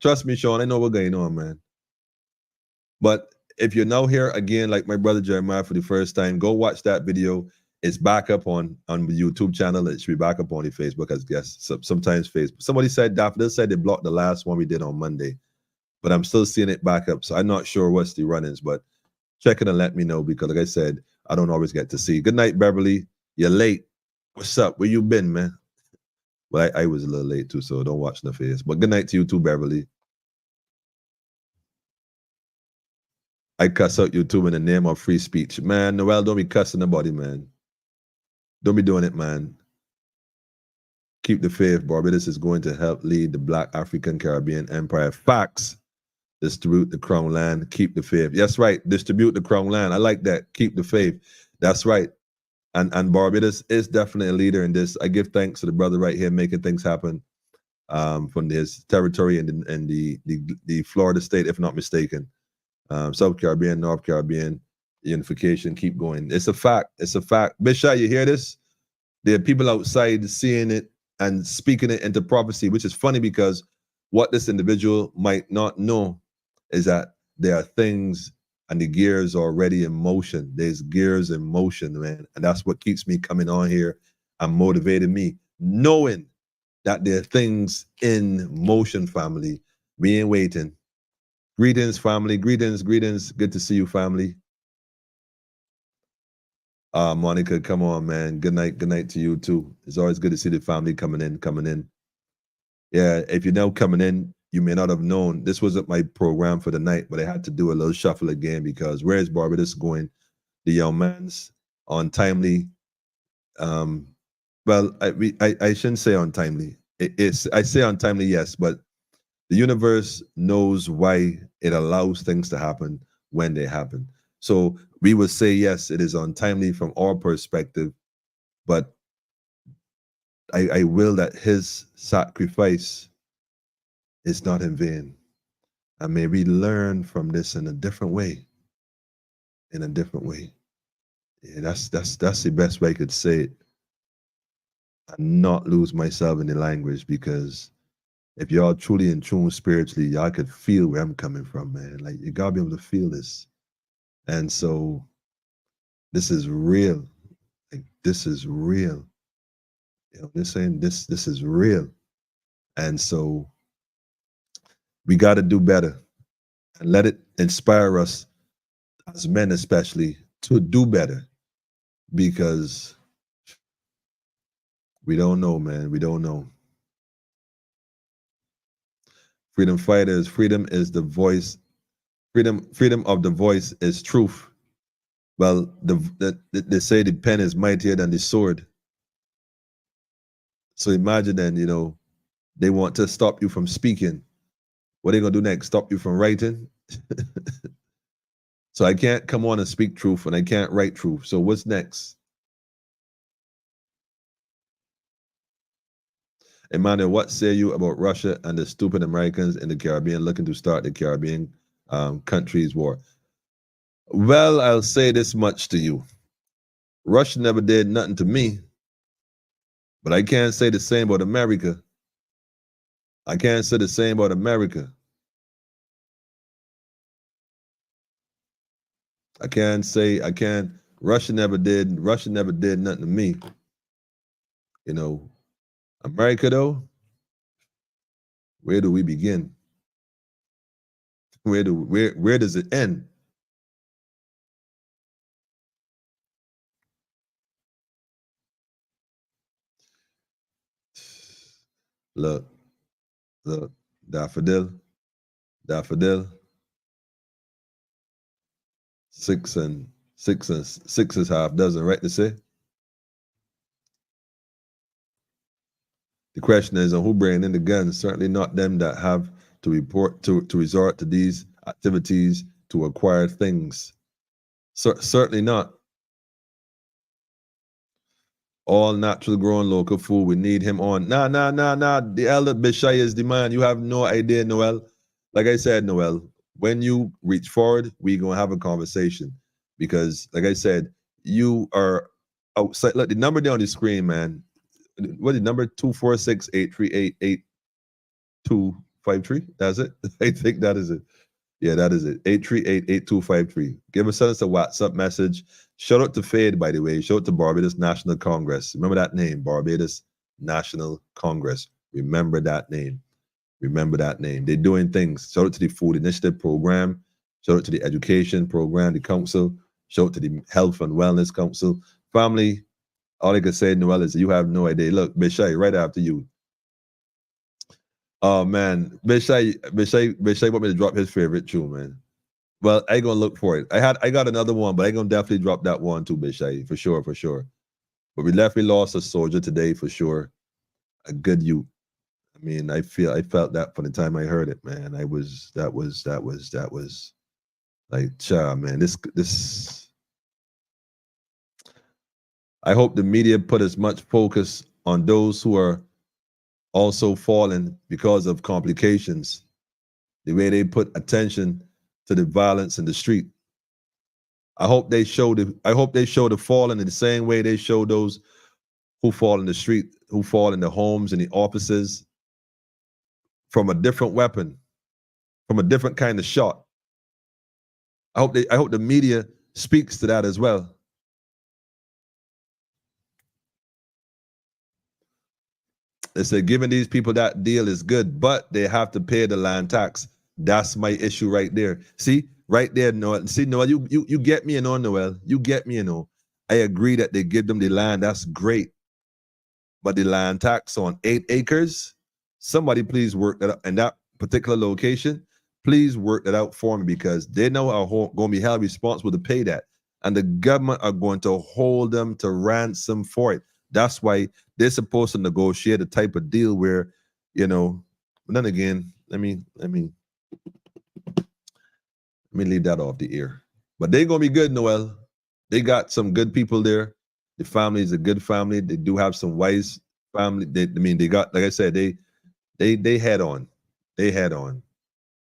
Trust me, Sean, I know what's going on, man. But if you're now here again, like my brother Jeremiah, for the first time, go watch that video. It's back up on the YouTube channel. It should be back up on the Facebook, I guess. Sometimes Facebook. Somebody said, Daffodil said they blocked the last one we did on Monday, but I'm still seeing it back up. So I'm not sure what's the run-ins, but check it and let me know, because like I said, I don't always get to see. Good night, Beverly. You're late. What's up? Where you been, man? Well, I was a little late too, so don't watch the face. But good night to you too, Beverly. I cuss out YouTube in the name of free speech. Man, Noel, don't be cussing nobody, man. Don't be doing it, man. Keep the faith. Barbados is going to help lead the Black African Caribbean Empire. Facts. Distribute the crown land. Keep the faith. That's right. Distribute the crown land. I like that. Keep the faith. That's right. And Barbados is definitely a leader in this. I give thanks to the brother right here making things happen from his territory and the Florida state, if not mistaken. South Caribbean, North Caribbean, unification, keep going. It's a fact. It's a fact. Bishai, you hear this? There are people outside seeing it and speaking it into prophecy, which is funny because what this individual might not know is that there are things and the gears are already in motion. There's gears in motion, man. And that's what keeps me coming on here and motivating me, knowing that there are things in motion, family. We ain't waiting. Greetings, family. Greetings, greetings. Good to see you, family. Monica, come on, man. Good night to you too. It's always good to see the family coming in. Yeah, if you're now coming in, you may not have known this wasn't my program for the night, but I had to do a little shuffle again because where is Barbados going? The young man's untimely. Well, I shouldn't say untimely. I say untimely, yes, but the universe knows why it allows things to happen when they happen. So we would say, yes, it is untimely from our perspective, but I will that his sacrifice is not in vain. And may we learn from this in a different way. Yeah, that's the best way I could say it. And not lose myself in the language, because if y'all truly in tune spiritually, y'all could feel where I'm coming from, man. Like, you gotta be able to feel this. And so this is real. Like, this is real. You know, this is real. And so we got to do better and let it inspire us as men, especially, to do better, because we don't know, man. We don't know. Freedom fighters, freedom is the voice. Freedom of the voice is truth. Well, they say the pen is mightier than the sword. So imagine then, you know, they want to stop you from speaking. What are they gonna do next? Stop you from writing? So I can't come on and speak truth, and I can't write truth. So what's next? Emmanuel, what say you about Russia and the stupid Americans in the Caribbean looking to start the Caribbean countries war? Well, I'll say this much to you. Russia never did nothing to me, but I can't say the same about America. I can't say the same about America. Russia never did nothing to me. You know, America though, where do we begin? Where does it end? Look, Daffodil, six is half dozen, right to say? The question is, on who bringing in the guns? Certainly not them that have to resort to these activities to acquire things. Certainly not. All natural grown local food. We need him on. Nah. The elder Bishai is the man. You have no idea, Noel. Like I said, Noel, when you reach forward, we're gonna have a conversation. Because, like I said, you are outside. Look, the number there on the screen, man. What is the number? 246-838-8253. That's it. I think that is it. Yeah, that is it. 838-8253. Send us a WhatsApp message. Shout out to Fade, by the way. Shout out to Barbados National Congress. Remember that name, Barbados National Congress. Remember that name. They're doing things. Shout out to the Food Initiative Program. Shout out to the Education Program, the Council. Shout out to the Health and Wellness Council. Family, all I can say, Noel, is you have no idea. Look, Bishai, right after you. Oh man, Bishai want me to drop his favorite tune, man. Well, I gonna look for it. I got another one, but I gonna definitely drop that one too, Bishai, for sure. But we lost a soldier today for sure. a good youth. I mean, I felt that from the time I heard it, man. That was like, child, man. This. I hope the media put as much focus on those who are also falling because of complications, the way they put attention to the violence in the street. I hope they show the fallen in the same way they show those who fall in the street, who fall in the homes and the offices from a different weapon, from a different kind of shot. I hope the media speaks to that as well. They said giving these people that deal is good, but they have to pay the land tax. That's my issue right there. See, right there, Noel. See, Noel, you get me, Noel. You get me, I agree that they give them the land. That's great. But the land tax on 8 acres, somebody please work that up in that particular location. Please work that out for me, because they know are going to be held responsible to pay that. And the government are going to hold them to ransom for it. That's why they're supposed to negotiate a type of deal where, but then again, let me leave that off the air. But they're going to be good, Noel. They got some good people there. The family is a good family. They do have some wise family. They got, like I said, they head on. They head on.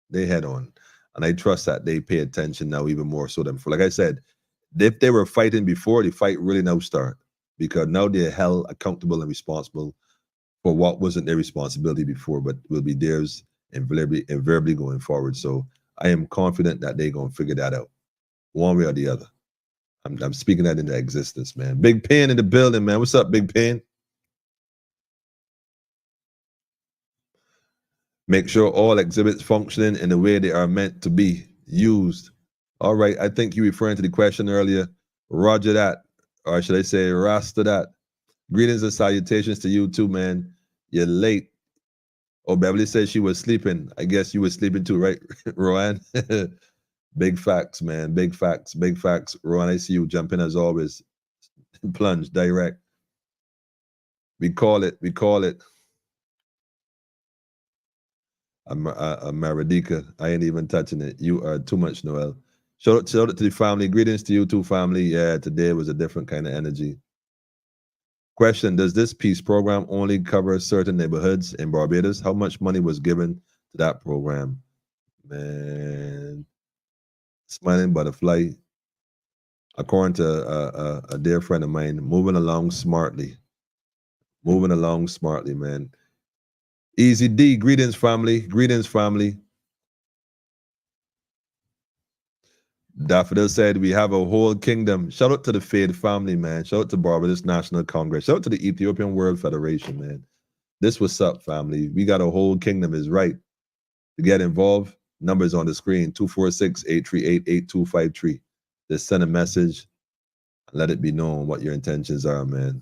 And I trust that they pay attention now even more so than before. Like I said, if they were fighting before, the fight really now start, because now they're held accountable and responsible for what wasn't their responsibility before, but will be theirs invariably going forward. So I am confident that they're going to figure that out one way or the other. I'm speaking that into existence, man. Big Pen in the building, man. What's up, Big Pen? Make sure all exhibits functioning in the way they are meant to be used. All right, I think you referring to the question earlier. Roger that, or should I say Rasta that. Greetings and salutations to you too, man. You're late. Oh, Beverly said she was sleeping. I guess you were sleeping too, right, Rowan? Big facts, man. Big facts. Big facts. Rowan, I see you jumping as always. Plunge direct. We call it. Maradika. I ain't even touching it. You are too much, Noel. Shout out to the family. Greetings to you too, family. Yeah, today was a different kind of energy. Question: does this peace program only cover certain neighborhoods in Barbados? How much money was given to that program? Man, smiling butterfly. According to a dear friend of mine, moving along smartly, man. Easy D, greetings, family. Daffodil said we have a whole kingdom. Shout out to the Fade family, man. Shout out to Barbados National Congress. Shout out to the Ethiopian World Federation, man. This what's up, family. We got a whole kingdom is right. To get involved, numbers on the screen, 246-838-8253. Just send a message and let it be known what your intentions are, man.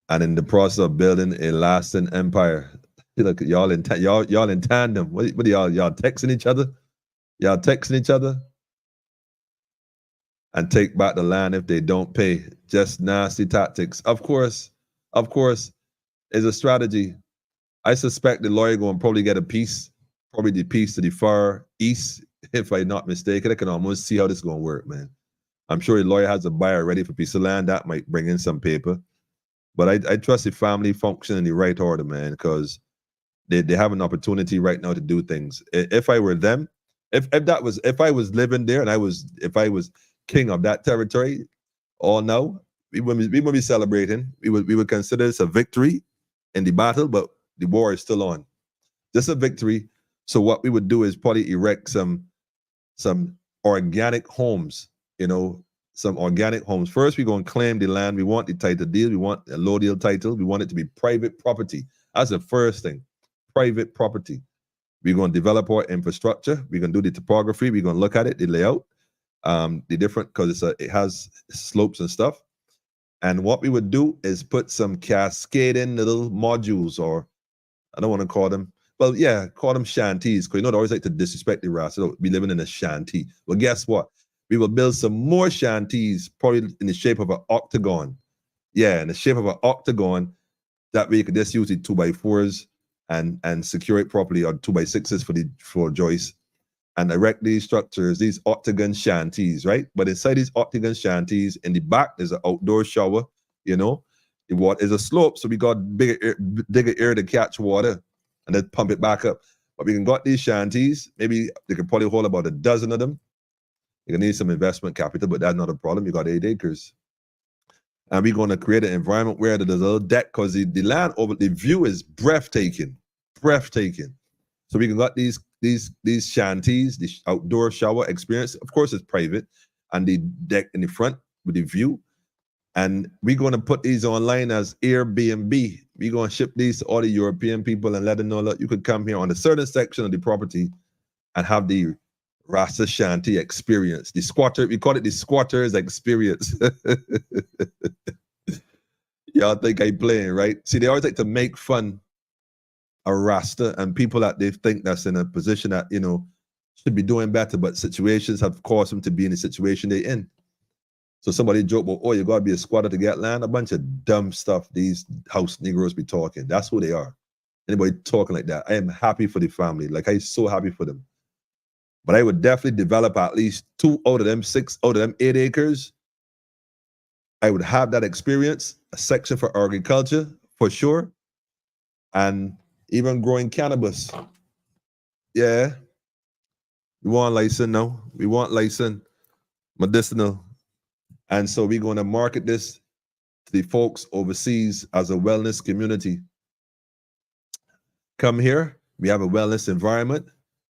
And in the process of building a lasting empire. Look, y'all in tandem. What are y'all texting each other? Y'all texting each other? And take back the land if they don't pay. Just nasty tactics. Of course, is a strategy. I suspect the lawyer going to probably get a piece, probably the piece to the far east, if I'm not mistaken. I can almost see how this is going to work, man. I'm sure the lawyer has a buyer ready for a piece of land. That might bring in some paper. But I trust the family function in the right order, man, because they have an opportunity right now to do things. If I were them, if I was living there and if I was king of that territory, all now we would be celebrating. We would consider this a victory in the battle, but the war is still on. Just a victory. So what we would do is probably erect some organic homes, some organic homes. First, we're going to claim the land. We want the title deed. We want a low deal title. We want it to be private property. That's the first thing, private property. We're going to develop our infrastructure. We're going to do the topography. We're going to look at it, the layout, the different, because it has slopes and stuff. And what we would do is put some cascading little modules, or I don't want to call them, well, yeah, call them shanties, because they always like to disrespect the Ras. So we living in a shanty. Well, guess what? We will build some more shanties, probably in the shape of an octagon. Yeah, in the shape of an octagon. That way you could just use the 2x4s and secure it properly, or 2x6s for the floor joists, and erect these structures, these octagon shanties, right? But inside these octagon shanties, in the back, there's an outdoor shower, you know. The water is a slope, so we got bigger area to catch water and then pump it back up. But we can got these shanties, maybe they could probably hold about a dozen of them. You're gonna need some investment capital, but that's not a problem. You got 8 acres. And we're going to create an environment where there's a little deck, because the land over the view is breathtaking. So we can got these shanties, the outdoor shower experience. Of course, it's private, and the deck in the front with the view. And we're going to put these online as Airbnb. We're going to ship these to all the European people and let them know that you could come here on a certain section of the property and have the Rasta Shanty experience. The squatter, we call it the squatters experience. Y'all think I'm playing, right? See, they always like to make fun of Rasta and people that they think that's in a position that, you know, should be doing better, but situations have caused them to be in the situation they're in. So somebody joke about, oh, you gotta be a squatter to get land. A bunch of dumb stuff these house Negroes be talking. That's who they are. Anybody talking like that, I am happy for the family. Like, I'm so happy for them. But I would definitely develop at least 2 out of them, 6 out of them 8 acres. I would have that experience, a section for agriculture, for sure. And even growing cannabis. Yeah. We want license, no. We want license, medicinal. And so we're going to market this to the folks overseas as a wellness community. Come here, we have a wellness environment,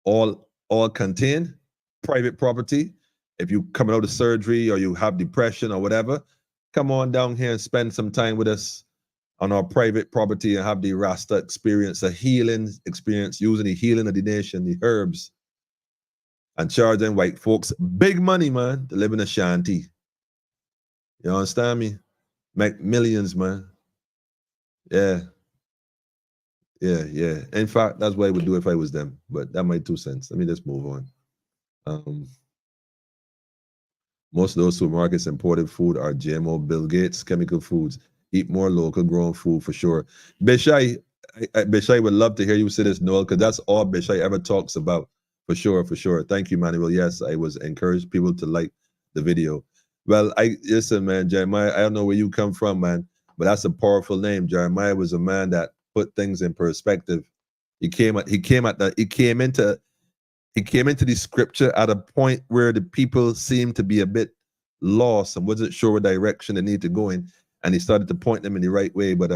all contained, private property. If you coming out of surgery or you have depression or whatever, come on down here and spend some time with us on our private property and have the Rasta experience, a healing experience, using the healing of the nation, the herbs, and charging white folks big money, man, to live in a shanty. You understand me? Make millions, man. Yeah. In fact, that's what I would do if I was them. But that made 2 cents. Let me just move on. Most of those supermarkets imported food are GMO, Bill Gates, chemical foods. Eat more local grown food for sure. Bishai would love to hear you say this, Noel, because that's all Bishai ever talks about. For sure. Thank you, Manuel. Yes, I was encouraged people to like the video. Well, listen, man, Jeremiah, I don't know where you come from, man, but that's a powerful name. Jeremiah was a man that put things in perspective. He came into the scripture at a point where the people seemed to be a bit lost and wasn't sure what direction they need to go in, and he started to point them in the right way. But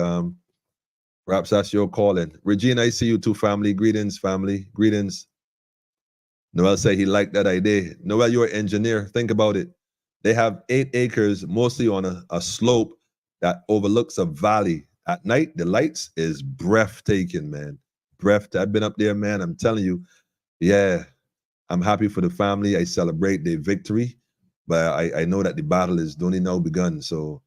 perhaps that's your calling. Regina, I see you too, family. Greetings, family. Greetings. Noel said he liked that idea. Noel, you're an engineer. Think about it. They have 8 acres, mostly on a slope that overlooks a valley. At night, the lights is breathtaking, man. I've been up there, man. I'm telling you, yeah, I'm happy for the family. I celebrate their victory, but I know that the battle is only now begun. So,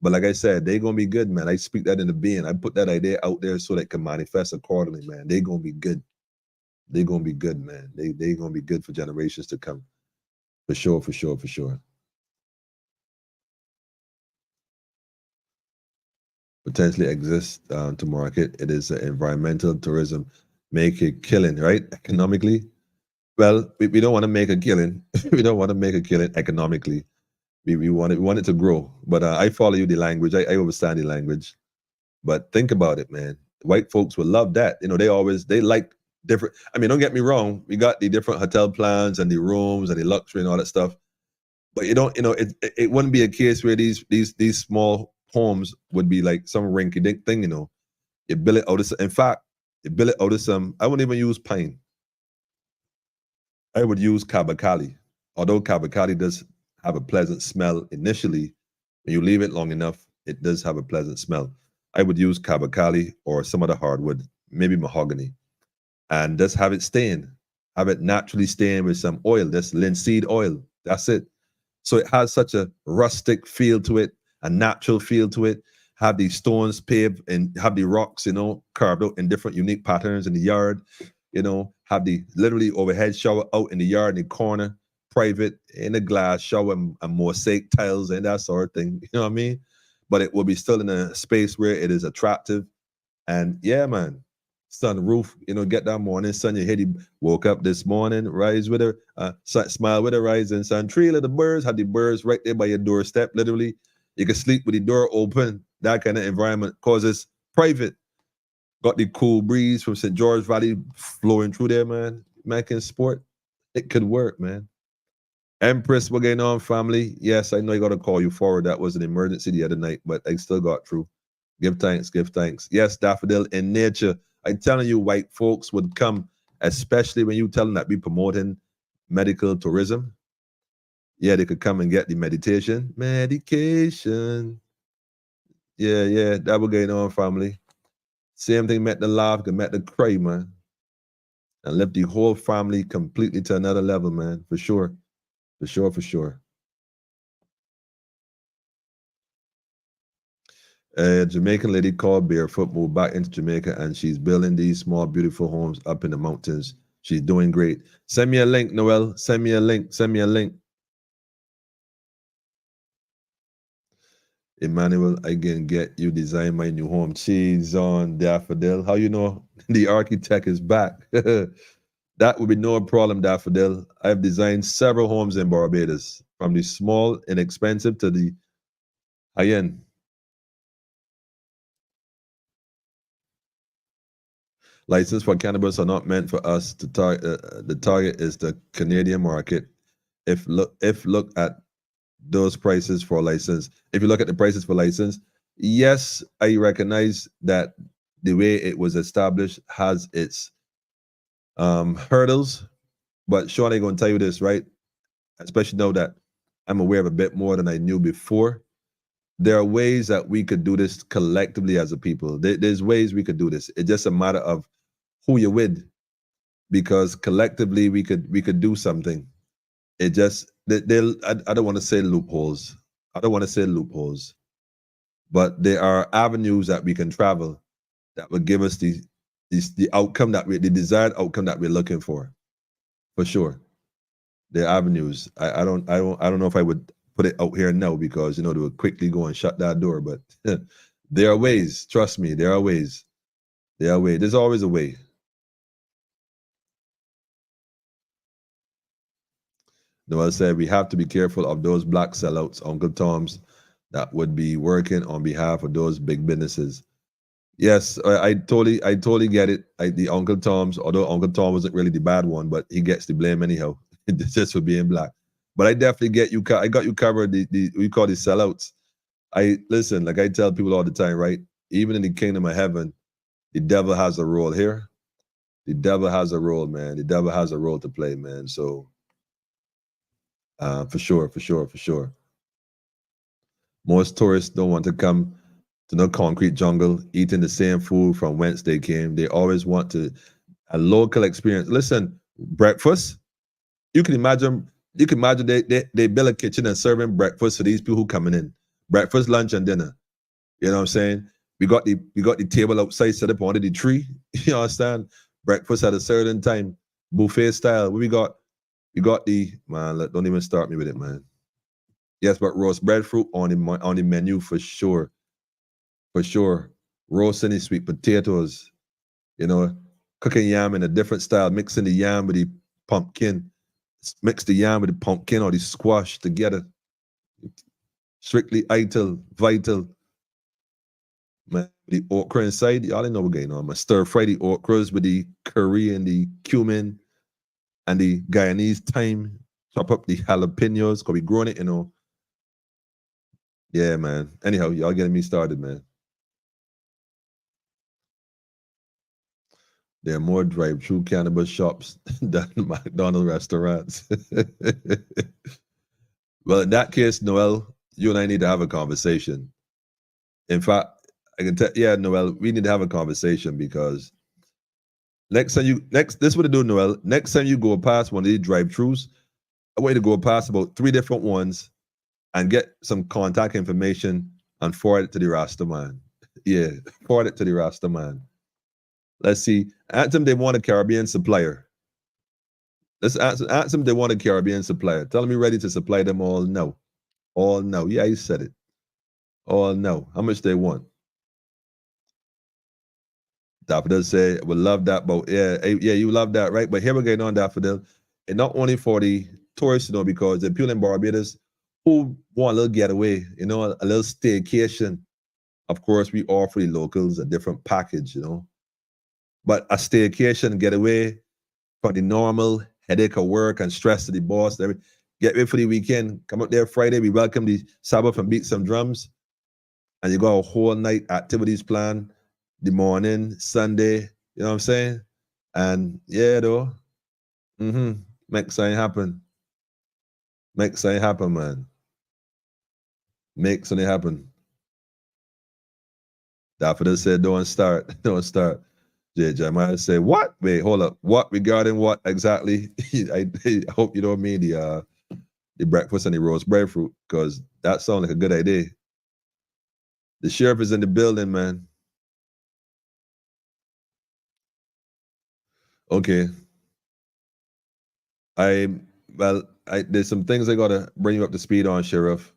but like I said, they're gonna be good, man. I speak that in the being. I put that idea out there so they can manifest accordingly, man. They're gonna be good. They're gonna be good, man. They're gonna be good for generations to come. For sure. Potentially exists to market. It is environmental tourism. Make a killing, right? Economically. Well, we don't want to make a killing. We don't want to make a killing economically. We want it to grow. But I follow you the language. I understand the language. But think about it, man. White folks will love that. You know, they like different. I mean, don't get me wrong. We got the different hotel plans and the rooms and the luxury and all that stuff. But it wouldn't be a case where these small homes would be like some rinky dink thing, you know. You build it out of, in fact, you build it out of some, I wouldn't even use pine. I would use kabakali. Although kabakali does have a pleasant smell initially, when you leave it long enough, it does have a pleasant smell. I would use kabakali or some other hardwood, maybe mahogany, and just have it stain. Have it naturally stain with some oil, that's linseed oil. That's it. So it has such a rustic feel to it, a natural feel to it. Have these stones paved and have the rocks, you know, carved out in different unique patterns in the yard. You know, have the literally overhead shower out in the yard in the corner, private, in a glass shower and mosaic tiles and that sort of thing. You know what I mean? but it will be still in a space where it is attractive. And yeah, man, sunroof, get that morning sun. You hit it, woke up this morning, rise with a smile with a rising sun. Three little birds, have the birds right there by your doorstep, literally. You can sleep with the door open. That kind of environment causes private. Got the cool breeze from St. George Valley flowing through there, man. Making sport. It could work, man. Empress, what going on, family? Yes, I know I got to call you forward. That was an emergency the other night, but I still got through. Give thanks, give thanks. Yes, Daffodil, in nature, I'm telling you, white folks would come, especially when you tell them that we promoting medical tourism. Yeah, they could come and get the meditation. Medication. Yeah, that was going on, family. Same thing, met the laugh, met the cry, man. And lift the whole family completely to another level, man, for sure. For sure. A Jamaican lady called Barefoot moved back into Jamaica, and she's building these small, beautiful homes up in the mountains. She's doing great. Send me a link, Noel. Send me a link. Emmanuel, I can get you design my new home. Cheese on Daffodil. How you know the architect is back? That would be no problem, Daffodil. I've designed several homes in Barbados, from the small, inexpensive to the high-end. License for cannabis are not meant for us to target. The target is the Canadian market. If look at those prices for license, if you look at the prices for license, yes, I recognize that the way it was established has its hurdles. But Sean, I'm going to tell you this, right? Especially now that I'm aware of a bit more than I knew before. There are ways that we could do this collectively as a people. There's ways we could do this. It's just a matter of who you're with, because collectively we could do something. It just I don't want to say loopholes. But there are avenues that we can travel that would give us the outcome the desired outcome that we're looking for sure. There are avenues. I don't know if I would put it out here now, because they would quickly go and shut that door. But there are ways. Trust me, there are ways. There's always a way. Noel said we have to be careful of those black sellouts, Uncle Toms, that would be working on behalf of those big businesses. Yes, I totally get it. The Uncle Toms, although Uncle Tom wasn't really the bad one, but he gets the blame anyhow, just for being black. But I definitely get you. I got you covered. We call these sellouts. I listen, like I tell people all the time, right? Even in the kingdom of heaven, the devil has a role here. The devil has a role, man. The devil has a role to play, man. So. For sure. Most tourists don't want to come to no concrete jungle, eating the same food from whence they came. They always want a local experience. Listen, breakfast. You can imagine they build a kitchen and serving breakfast for these people who coming in. Breakfast, lunch, and dinner. You know what I'm saying? We got the table outside set up under the tree. You understand? Breakfast at a certain time, buffet style. What we got? You got the man. Don't even start me with it, man. Yes, but roast breadfruit on the menu for sure. Roasting the sweet potatoes. Cooking yam in a different style, mixing the yam with the pumpkin. Mix the yam with the pumpkin or the squash together. Strictly vital. Man, the okra inside, y'all know what's going on. Man, stir fry the okras with the curry and the cumin. And the Guyanese thyme, chop up the jalapenos, because we growing it, Yeah, man. Anyhow, y'all getting me started, man. There are more drive-through cannabis shops than McDonald's restaurants. Well, in that case, Noel, you and I need to have a conversation. In fact, I can tell, yeah, Noel, we need to have a conversation, because this is what I do, Noel. Next time you go past one of these drive-thrus, I want you to go past about 3 different ones and get some contact information and forward it to the Rasta man. Yeah, forward it to the Rasta man. Let's see. Ask them they want a Caribbean supplier. Let's ask them they want a Caribbean supplier. Tell them you're ready to supply them all now. All now. Yeah, you said it. Oh no, how much they want? Daffodil said, would love that, but yeah, you love that, right? But here we're getting on, Daffodil. And not only for the tourists, because the people in Barbados who want a little getaway, a little staycation. Of course, we offer the locals a different package, But a staycation getaway from the normal headache of work and stress to the boss. Get ready for the weekend. Come up there Friday. We welcome the Sabbath and beat some drums. And you got a whole night activities plan, the morning, Sunday, you know what I'm saying? And yeah, though, make something happen. Make something happen, man. Make something happen. Daffodil said, don't start. Don't start. Jeremiah said, what? Wait, hold up. What regarding what exactly? I hope you don't mean the breakfast and the roast breadfruit, because that sounds like a good idea. The sheriff is in the building, man. Okay. There's some things I gotta bring you up to speed on, Sheriff.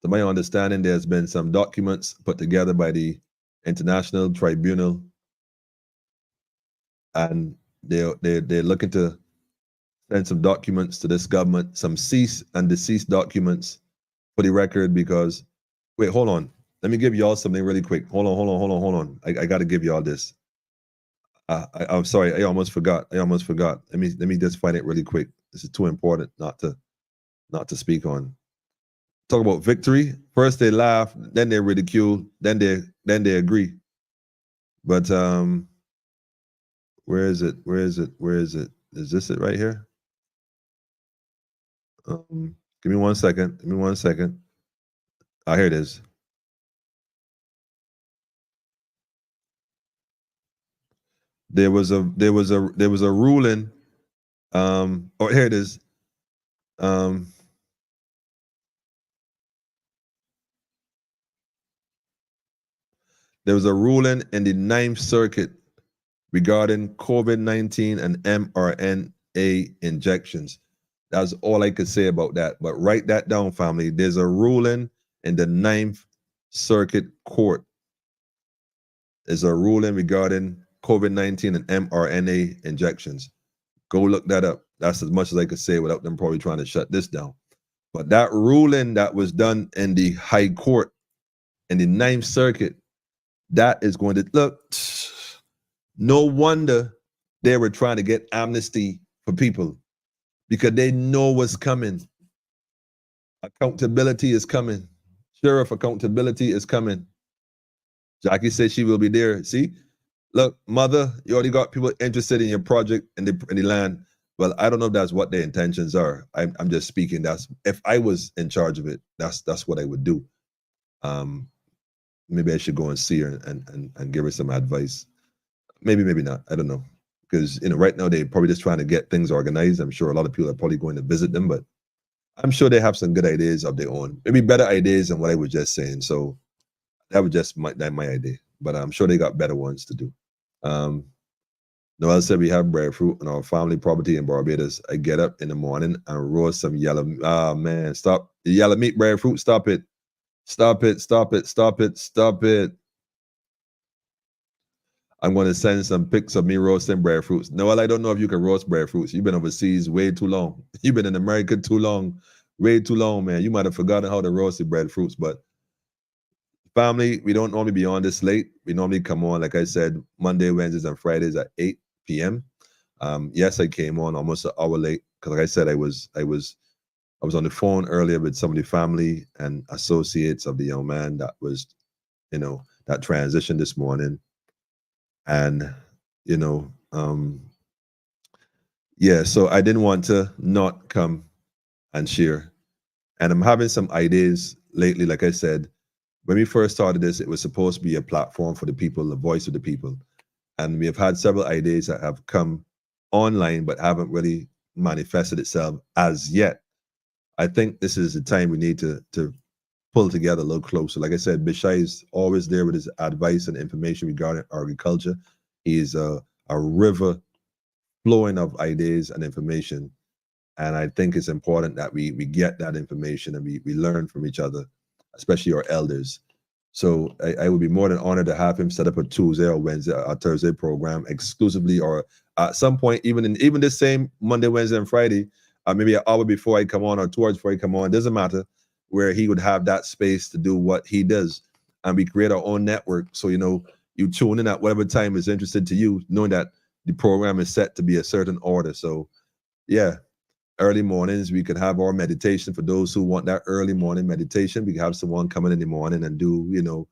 To my understanding, there's been some documents put together by the International Tribunal, and they're looking to send some documents to this government, some cease and desist documents for the record. Because wait, hold on. Let me give y'all something really quick. Hold on. I got to give y'all this. I'm sorry. I almost forgot. Let me just find it really quick. This is too important not to speak on. Talk about victory. First they laugh, then they ridicule, then they agree. But where is it? Is this it right here? Give me 1 second. Here it is. There was a ruling. Here it is. There was a ruling in the 9th Circuit regarding COVID-19 and mRNA injections. That's all I could say about that. But write that down, family. There's a ruling in the 9th Circuit Court. There's a ruling regarding COVID-19 and mRNA injections. Go look that up. That's as much as I could say without them probably trying to shut this down. But that ruling that was done in the High Court, in the 9th Circuit, that is going to look. No wonder they were trying to get amnesty for people, because they know what's coming. Accountability is coming. Sheriff, accountability is coming. Jackie said she will be there. See, look, mother, you already got people interested in your project and the land. Well, I don't know if that's what their intentions are. I'm just speaking. That's, if I was in charge of it, that's what I would do. Maybe I should go and see her and give her some advice. Maybe not. I don't know. Because right now they're probably just trying to get things organized. I'm sure a lot of people are probably going to visit them, but I'm sure they have some good ideas of their own. Maybe better ideas than what I was just saying. So that was just my idea. But I'm sure they got better ones to do. Noel said we have breadfruit on our family property in Barbados. I get up in the morning and roast some yellow. Ah, man, stop. The yellow meat breadfruit, stop it. Stop it. I'm going to send some pics of me roasting breadfruits. Noel, I don't know if you can roast breadfruits. You've been overseas way too long. You've been in America too long. Way too long, man. You might have forgotten how to roast the breadfruits. But family, we don't normally be on this late. We normally come on, like I said, Monday, Wednesdays, and Fridays at 8 p.m. Yes, I came on almost an hour late because, like I said, I was on the phone earlier with some of the family and associates of the young man that was, that transitioned this morning. And, so I didn't want to not come and share. And I'm having some ideas lately. Like I said, when we first started this, it was supposed to be a platform for the people, the voice of the people. And we have had several ideas that have come online, but haven't really manifested itself as yet. I think this is the time we need to pull together a little closer. Like I said, Bishai is always there with his advice and information regarding agriculture. He is a river flowing of ideas and information. And I think it's important that we get that information and we learn from each other, especially our elders. So I would be more than honored to have him set up a Tuesday or Wednesday or Thursday program exclusively, or at some point, even this same Monday, Wednesday, and Friday, maybe an hour before I come on or 2 hours before I come on, doesn't matter, where he would have that space to do what he does. And we create our own network. So, you tune in at whatever time is interested to you, knowing that the program is set to be a certain order. So, yeah, early mornings, we could have our meditation for those who want that early morning meditation. We can have someone come in the morning and do,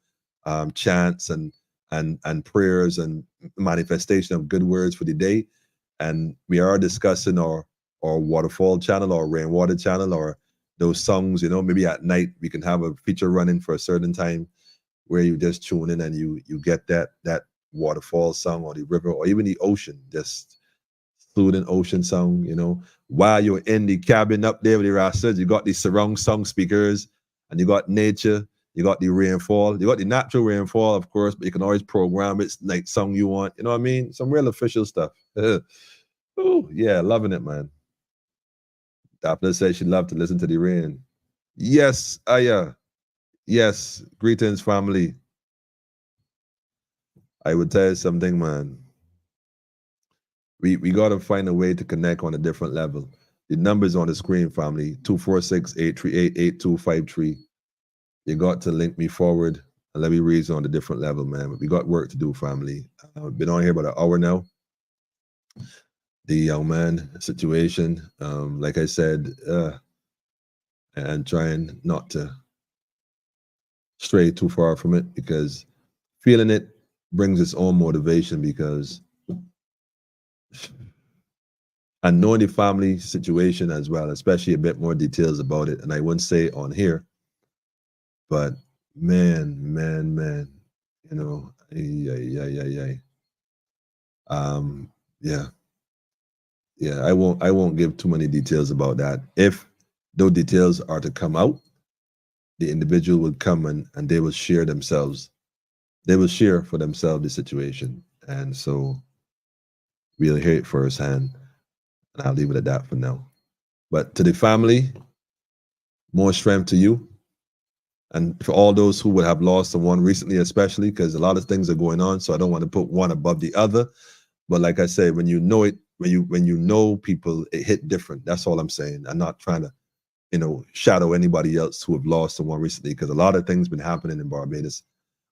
chants and prayers and manifestation of good words for the day. And we are discussing our waterfall channel or rainwater channel or those songs, maybe at night we can have a feature running for a certain time where you just tune in and you get that waterfall song or the river or even the ocean, just soothing ocean song, while you're in the cabin up there with the Rastas. You got the surround sound speakers and you got nature, you got the rainfall, you got the natural rainfall, of course, but you can always program it like song you want, you know what I mean? Some real official stuff. Oh, yeah, loving it, man. Daphne says she loved to listen to the rain. Yes, Aya. Yes, greetings, family. I would tell you something, man. We got to find a way to connect on a different level. The numbers on the screen, family, 246-838-8253. You got to link me forward and let me reason on a different level, man. But we got work to do, family. I've been on here about an hour now. The young man situation, like I said, and trying not to stray too far from it, because feeling it brings its own motivation, because and knowing the family situation as well, especially a bit more details about it. And I wouldn't say on here, but man, yeah. I won't give too many details about that. If those details are to come out, the individual will come and they will share themselves. They will share for themselves the situation. And so we'll hear it firsthand. And I'll leave it at that for now. But to the family, more strength to you. And for all those who would have lost someone recently, especially, because a lot of things are going on. So I don't want to put one above the other. But like I said, when you know it, when you know people, it hit different. That's all I'm saying. I'm not trying to, shadow anybody else who have lost someone recently, because a lot of things been happening in Barbados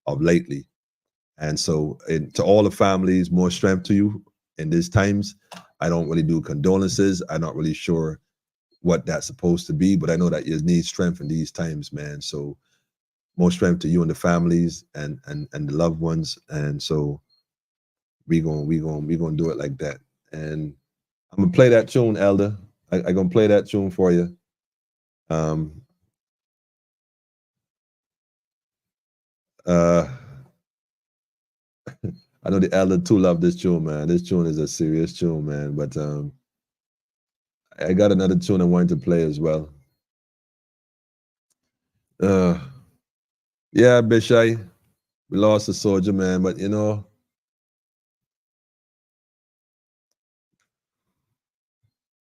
of lately. And so to all the families, more strength to you in these times. I don't really do condolences. I'm not really sure what that's supposed to be, but I know that you need strength in these times, man. So more strength to you and the families and the loved ones. And so we gonna do it like that. And I'm gonna play that tune, Elder. I gonna play that tune for you. I know the Elder too love this tune, man. This tune is a serious tune, man. But I got another tune I wanted to play as well. Yeah, Bishai, we lost a soldier, man. But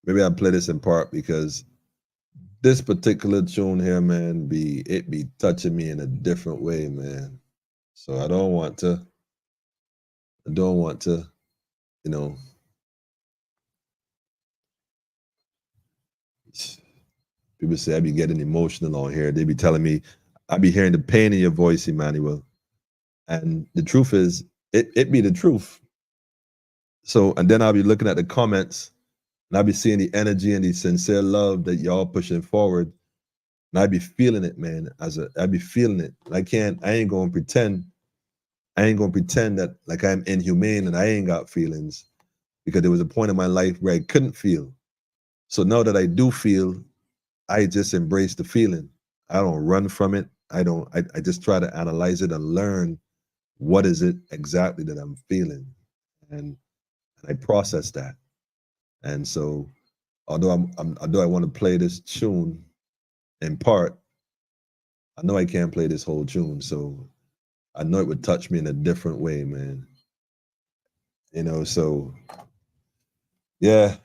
maybe I'll play this in part because this particular tune here, man, it be touching me in a different way, man. So I don't want to, people say I be getting emotional on here. They be telling me I be hearing the pain in your voice, Emmanuel. And the truth is, it be the truth. So, and then I'll be looking at the comments and I'll be seeing the energy and the sincere love that y'all pushing forward. And I be feeling it, man. I be feeling it. I ain't gonna pretend that like I'm inhumane and I ain't got feelings, because there was a point in my life where I couldn't feel. So now that I do feel, I just embrace the feeling. I don't run from it. I just try to analyze it and learn what is it exactly that I'm feeling. And I process that. And so although although I want to play this tune in part, I know I can't play this whole tune. So I know it would touch me in a different way, man. So yeah,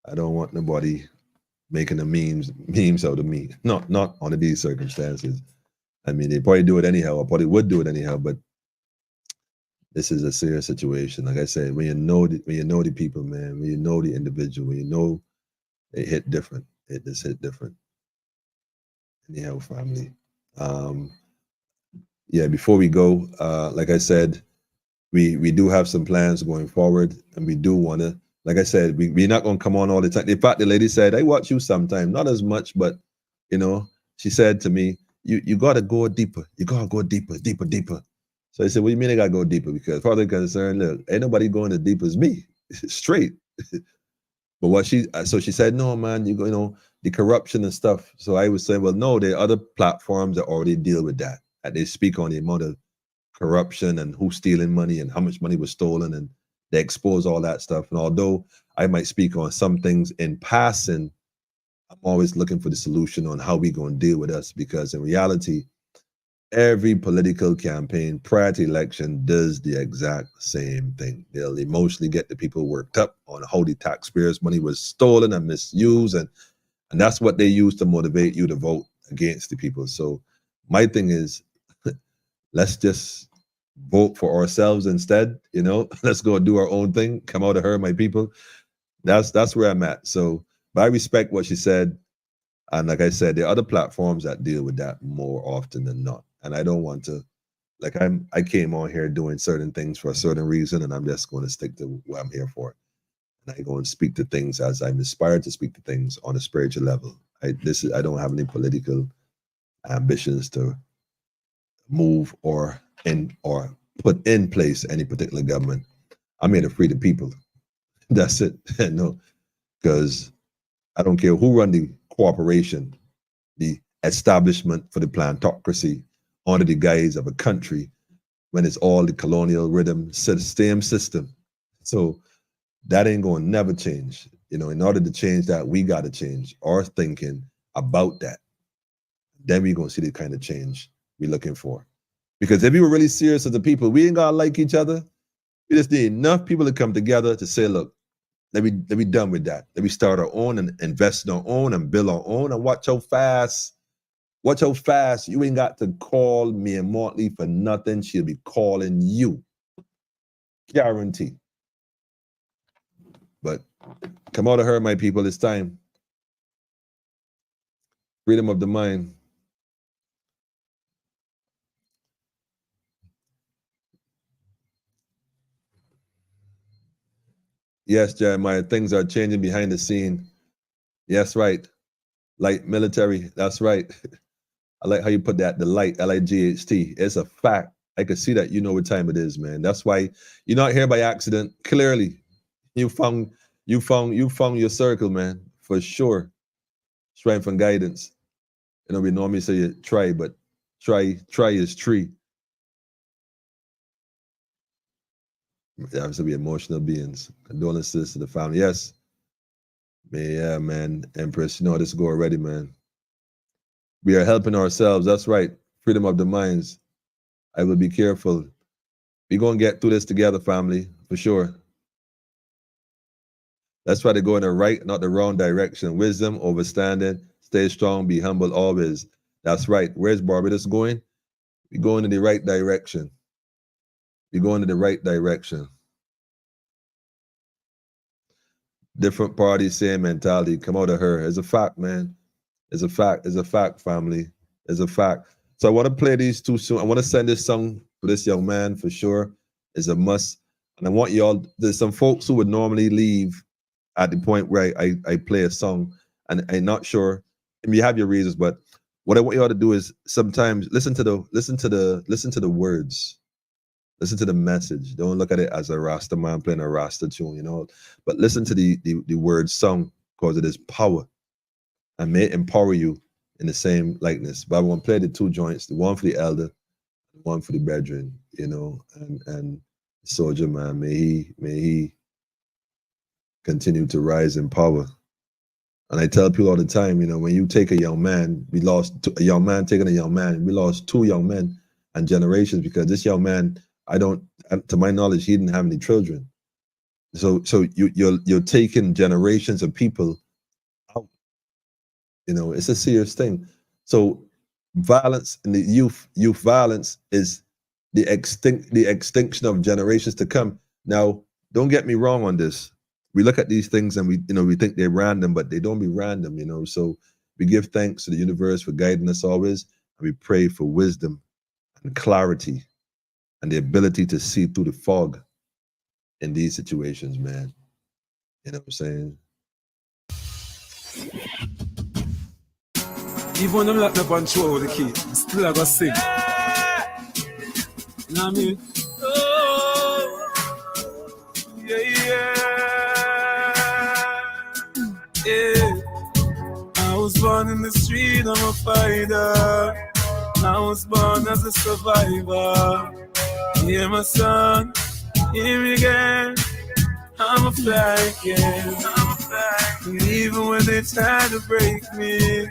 I don't want nobody making the memes out of me. Not under these circumstances. I mean, they probably do it anyhow, or probably would do it anyhow, but this is a serious situation. Like I said, when you know the people, man, when you know the individual, when you know it hit different. It just hit different. Anyhow, family. Yeah, before we go, like I said, we do have some plans going forward, and we do want to, like I said, we're not going to come on all the time. In fact, the lady said, I watch you sometime, not as much, but you know, she said to me, you got to go deeper. You got to go deeper, deeper, deeper. So I said, what do you mean I got to go deeper? Because as far as I'm concerned, look, ain't nobody going as deep as me, straight. But what so she said, no, man, you know, the corruption and stuff. So I was saying, well, no, there are other platforms that already deal with that. That they speak on the amount of corruption and who's stealing money and how much money was stolen, and they expose all that stuff. And although I might speak on some things in passing, I'm always looking for the solution on how we going to deal with us, because in reality, every political campaign prior to election does the exact same thing. They'll emotionally get the people worked up on how the taxpayers' money was stolen and misused, and that's what they use to motivate you to vote against the people. So my thing is, let's just vote for ourselves instead. You know, let's go do our own thing. Come out of her, my people. That's where I'm at. So, but I respect what she said, and like I said, there are other platforms that deal with that more often than not. And I don't want to, like, I came on here doing certain things for a certain reason, and I'm just going to stick to what I'm here for. And I go and speak to things as I'm inspired to speak to things on a spiritual level. I don't have any political ambitions to move or put in place any particular government. I'm here to free the people. That's it. No, because I don't care who run the corporation, the establishment for the plantocracy under the guise of a country, when it's all the colonial rhythm, same system. So that ain't going to never change. You know, in order to change that, we got to change our thinking about that. Then we're going to see the kind of change we're looking for. Because if we were really serious as a people, we ain't got to like each other. We just need enough people to come together to say, look, let me be done with that. Let me start our own and invest in our own and build our own, and watch how fast you ain't got to call me and Mortley for nothing. She'll be calling you. Guarantee. But come out of her, my people, it's time. Freedom of the mind. Yes, Jeremiah, things are changing behind the scene. Yes, right. Light military, that's right. I like how you put that, the light, L-I-G-H-T. It's a fact. I can see that you know what time it is, man. That's why you're not here by accident. Clearly, you found your circle, man, for sure. Strength and guidance. You know, we normally say try, but try is tree. Obviously, we emotional beings. Condolences to the family. Yes. Yeah, man. Empress, you know this go already, man. We are helping ourselves. That's right. Freedom of the minds. I will be careful. We're going to get through this together, family, for sure. Let's try to go in the right, not the wrong direction. Wisdom, understanding, stay strong, be humble always. That's right. Where's Barbados going? We're going in the right direction. We're going in the right direction. Different parties, same mentality. Come out of her. It's a fact, man. It's a fact. It's a fact, family. It's a fact. So I want to play these two soon. I want to send this song for this young man for sure. It's a must. And I want y'all, there's some folks who would normally leave at the point where I play a song, and I'm not sure. I mean, you have your reasons, but what I want y'all to do is sometimes listen to the words. Listen to the message. Don't look at it as a Rasta man playing a Rasta tune, you know. But listen to the words sung, because it is power. And may it empower you in the same likeness. But I want to play the two joints, the one for the elder, the one for the brethren, you know, and soldier man, may he continue to rise in power. And I tell people all the time, you know, when you take a young man, we lost a young man taking a young man, we lost two young men and generations, because this young man, to my knowledge, he didn't have any children. So you're taking generations of people out. You know, it's a serious thing. So violence and the youth violence is the extinction of generations to come. Now, don't get me wrong on this. We look at these things and we think they're random, but they don't be random, So we give thanks to the universe for guiding us always, and we pray for wisdom and clarity and the ability to see through the fog in these situations, man. You know what I'm saying? Even when them lock me up and throw out the key, still I go sing. You know what I mean? Oh, yeah. I was born in the street, I'm a fighter. I was born as a survivor. Yeah, my son, hear me again. I'm a fly again. Even when they try to break me,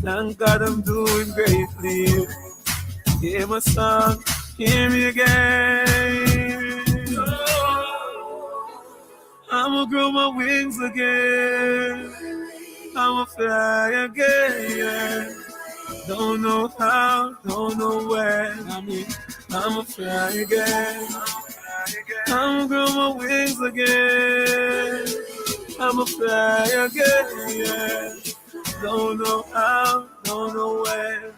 thank God I'm doing greatly. Hear my song, hear me again. Oh, I'ma grow my wings again. I'ma fly again. Don't know how, don't know when. I'ma fly again. I'ma grow my wings again. I'ma fly again. Don't know how, don't know when.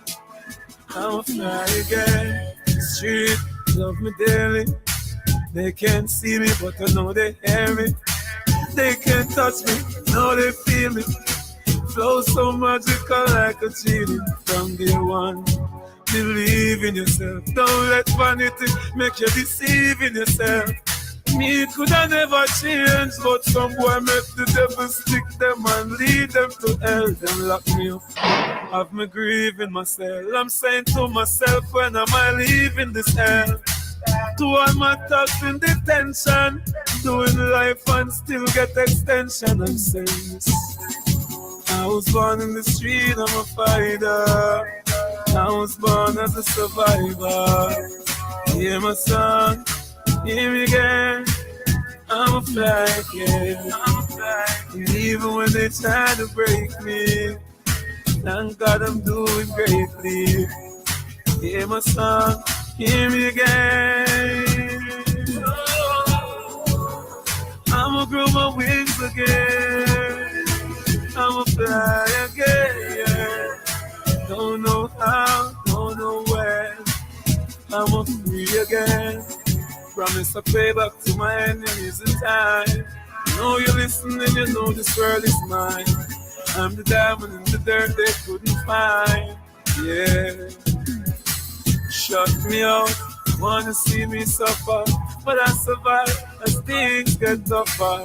I'ma fly again. Street, love me daily. They can't see me, but I know they hear me. They can't touch me, know they feel me. Flow so magical like a genie from day one. Believe in yourself. Don't let vanity make you deceive in yourself. Me coulda never change, but some boy make the devil stick them and lead them to hell. Them lock me up, have me grieving myself. I'm saying to myself, when am I leaving this hell? To all my thoughts in detention, doing life and still get extension. I'm saying this. I was born in the street, I'm a fighter. I was born as a survivor. Hear my song, hear me again. I'm a fly again. Even when they try to break me, thank God I'm doing greatly. Hear my song, hear me again. I'ma grow my wings again. I'ma fly again. Don't know how, don't know when. I'm free again. Promise I pay back to my enemies in time. You know you're listening, you know this world is mine. I'm the diamond in the dirt they couldn't find. Yeah. Shut me out, wanna see me suffer, but I survive as things get tougher.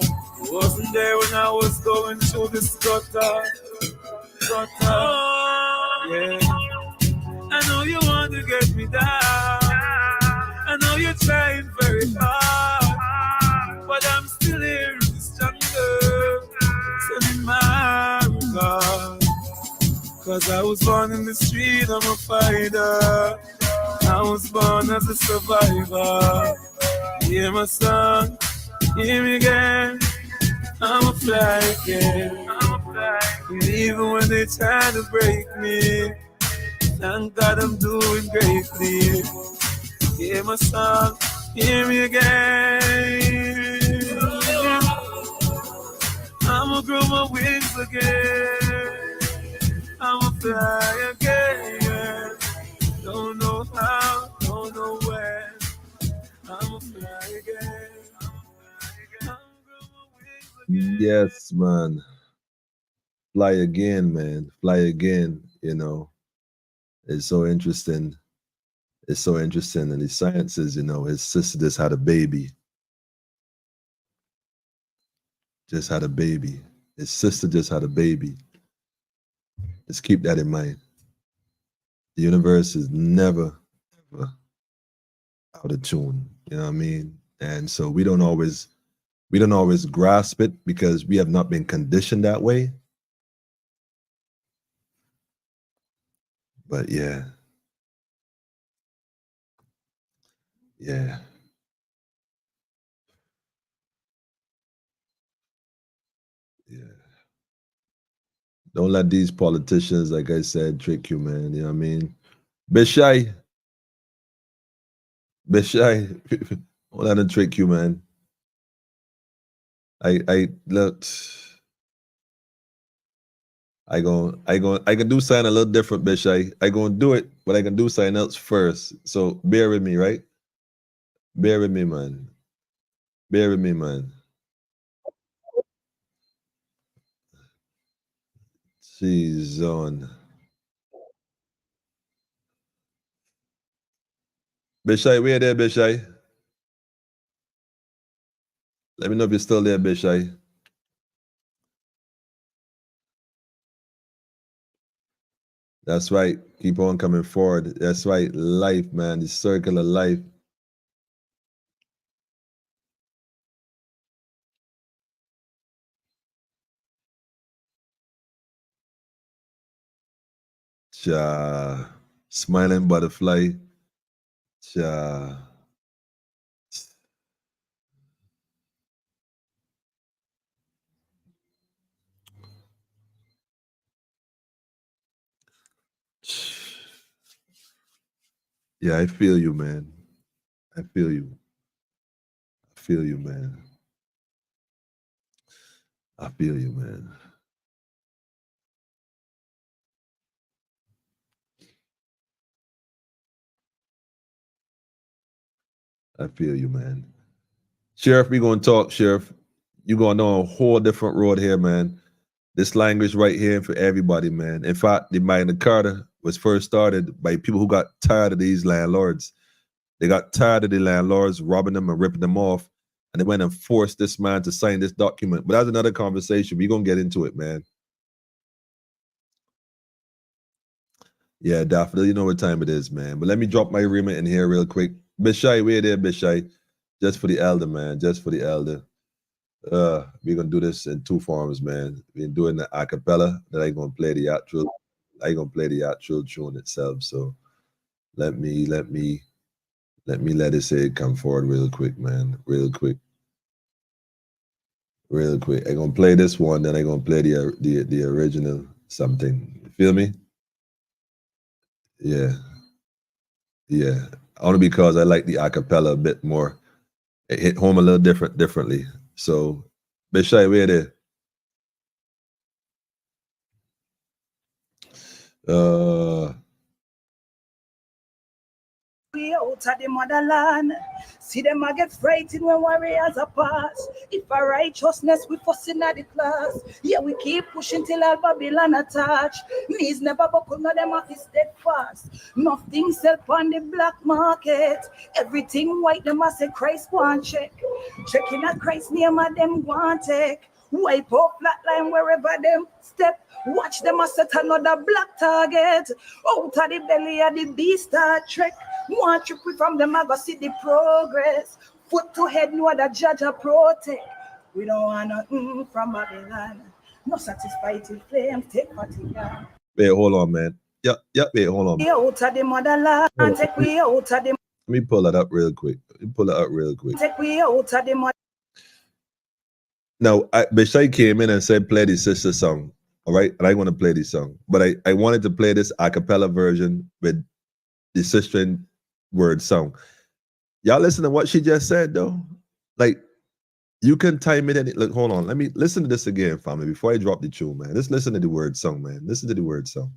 Wasn't there when I was going through this gutter. Yeah. I know you want to get me down. I know you're trying very hard, but I'm still here in this jungle. Sending my regard. Cause I was born in the street, I'm a fighter. I was born as a survivor. Hear my song, hear me again. I'm a fly again. Even when they try to break me, thank God I'm doing greatly. Hear my song, hear me again. I'ma grow my wings again. I'ma fly again. Don't know how, don't know when. I'ma fly again. I'ma grow my wings again. Yes, man. Fly again, man. Fly again, It's so interesting. It's so interesting. And the sciences, his sister just had a baby. Just had a baby. His sister just had a baby. Just keep that in mind. The universe is never, ever out of tune. You know what I mean? And so we don't always grasp it because we have not been conditioned that way. But yeah. Yeah. Yeah. Don't let these politicians, like I said, trick you, man. You know what I mean? Bishai. Don't let them trick you, man. I look. I can do something a little different, Bishai. I gonna do it, but I can do something else first. So bear with me, right? Bear with me, man. Bear with me, man. She's on. Bishai, where there, Bishai? Let me know if you're still there, Bishai. That's right. Keep on coming forward. That's right. Life, man. The circle of life. Cha. Smiling butterfly. Cha. Yeah, I feel you, man. I feel you. I feel you, man. I feel you, man. I feel you, man. Sheriff, we gonna talk, Sheriff. You going on a whole different road here, man. This language right here for everybody, man. In fact, the Magna Carta was first started by people who got tired of these landlords. They got tired of the landlords robbing them and ripping them off, and they went and forced this man to sign this document. But that's another conversation. We're gonna get into it, man. Yeah, definitely. You know what time it is, man. But let me drop my remit in here real quick. Bishai, where there, Bishai? Just for the elder, man. Just for the elder. We're gonna do this in two forms, man. We're doing the acapella, then I gonna play the actual tune itself. So let it say come forward real quick, man. Real quick. I gonna play this one, then I gonna play the original something. You feel me? Yeah. Only because I like the acapella a bit more. It hit home a little differently. So Bishai, where there? We out of the motherland. See them a get frightened when warriors are pass. If a righteousness we fussing at the class. Yeah, we keep pushing till all Babylon attach. Knees never buckle, no them off is steadfast. Nothing sell on the black market. Everything white, them a say Christ want check. Checking at Christ name of them want take. Wipe up flatline wherever them step. Watch them a set another black target. Out of the belly of the beast trek. One trip we from them, I go see the progress. Foot to head, no other judge a protect. We don't want nothing from Babylon. No satisfied till flames take fatigue. Wait, hold on, man. Wait, hold on. Out of the motherland, take we out of the. Let me pull that up real quick. Take we out of the motherland. Now, Bishai came in and said, play the sister song. All right. And I want to play this song. But I wanted to play this a cappella version with the sister word song. Y'all listen to what she just said, though? Like, you can time it in. Look, hold on. Let me listen to this again, family, before I drop the tune, man. Let's listen to the word song, man. Listen to the word song.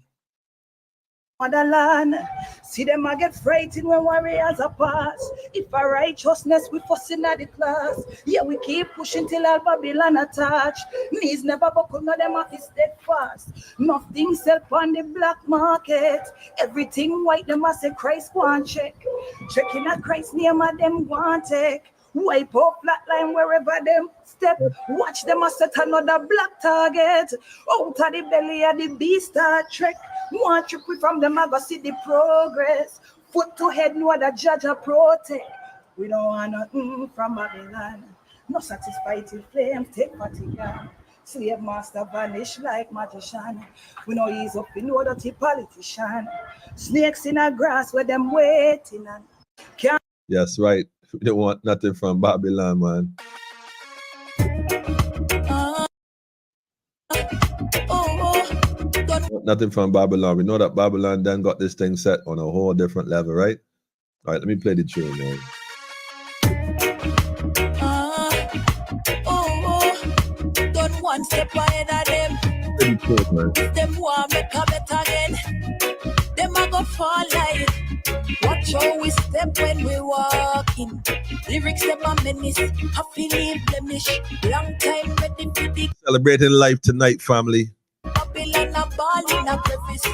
Motherland, see them a get frightened when warriors are pass. If a righteousness we fussing at the class. Yeah, we keep pushing till all Babylon attach. Knees never buckle, no them off is steadfast. Nothing sell on the black market. Everything white, them a say Christ want check. Checking at Christ name of them want take. Wipe up flatline wherever them step. Watch them a set another black target. Out of the belly of the beast trek. One trip we from them, I go see the progress. Foot to head, no other judge a protect. We don't want nothing from Babylon. No satisfied till flames take fatigue. Slave master vanish like magician. We know he's up in no dirty politician. Snakes in a grass where them waiting and can't. Yes, right. We don't want nothing from Babylon, man. Nothing from Babylon. We know that Babylon then got this thing set on a whole different level, right? All right, let me play the tune, man. Done one step ahead of them. Pretty cool, man. If them want make a better again, them a go fall like. Watch how we step when we walking. Lyrics them a menace, happy leave blemish. Long time ready for the Celebrating life tonight, family. Babylon a ball in a crevice.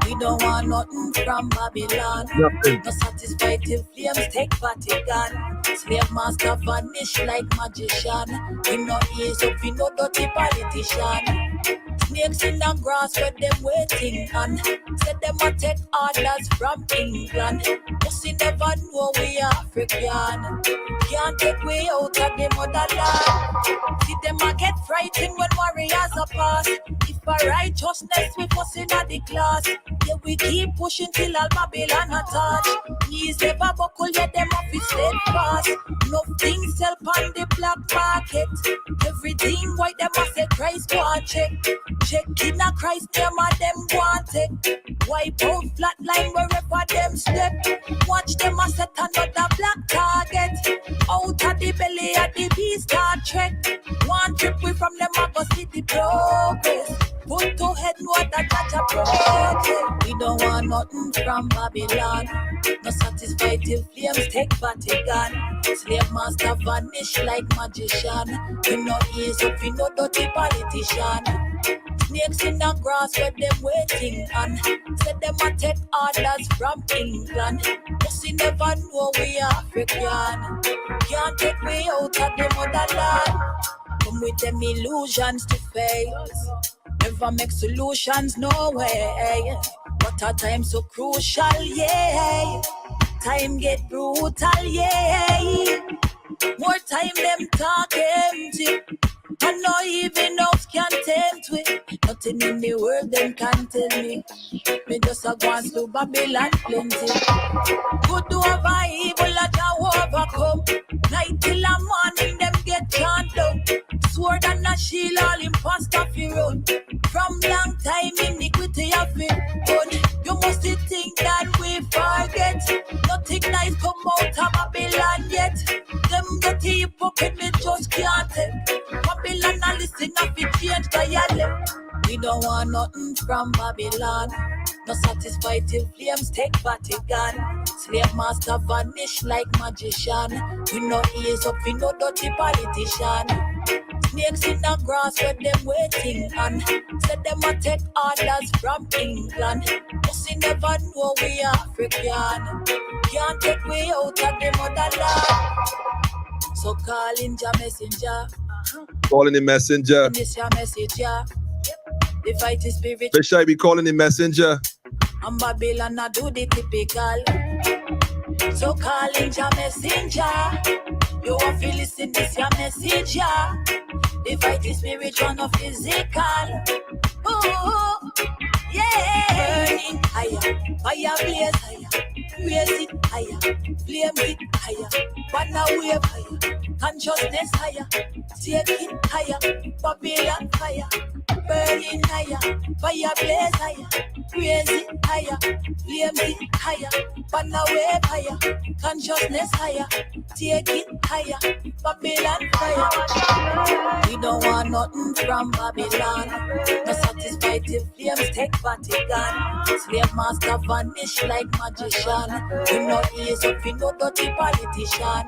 We don't want nothing from Babylon. Nothing. No satisfied till flames take Vatican. Slave master vanish like magician. We no ease up, we no dirty politician. Snakes in the grass where them waiting on. Said them a take orders from England. But we never know we African. Can't take we out of the motherland. See them a get frightened when warriors are pass. If a righteousness we fussing at the class. Yeah, we keep pushing till all Babylon attach. Knees never buckle yet them off is steadfast. Nothing sell on the black market. Everything white them a say Christ go and check. Check in a Christ name and them want it. Wipe out flat line wherever them step. Watch them a set another black target. Out of the belly of the beast start trek. One trip we from them a go see the progress. Put to head no that judge a project. We don't want nothing from Babylon. No satisfied till flames take Vatican. Slave master vanish like magician. We no ease up, we no dirty politician. Snakes in the grass where them waiting on. Said them a take orders from England. But we never know we African. Can't take me out of the motherland. Come with them illusions to face. Never make solutions, no way. What a time so crucial, yeah. Time get brutal, yeah. More time them talk empty. And not even else can tempt me. Nothing in the world them can tell me. Me just a go and to Babylon plenty. Good over evil a Jah overcome. Night till a morning them get chant down. Sword and a shield all imposter fi run. From long time iniquity a fi done. You must think that we forget. Nothing nice come out of Babylon yet. Them dirty hypocrite me just can't take. Babylon a listen of it change dialect. We don't want nothing from Babylon. No satisfied till flames take Vatican. Slave master vanish like magician. We no ease up, we no dirty politician. Snakes in the grass where them waiting on. Said them a take orders from England. But we never know we African. Can't take we out of the motherland. So calling your messenger. Calling the messenger. This your message, yeah. The fight is spiritual. They should be calling the messenger. And Babylon I do the typical. So calling your messenger. You want to listen this your message, yeah. The fight is spiritual, not physical. Ooh, yeah. Burning higher, fire blaze higher. Raise it higher, flame it higher. Wanna wave higher, consciousness higher. Take it higher, Babylon fire. Burning higher, fire blaze higher. Raise it higher, flame it higher. Wanna wave higher, consciousness higher. Take it higher, Babylon fire. We don't want nothing from Babylon. No satisfied till flames take Vatican. Slave master vanish like magician. We no ease up, we no dirty politician.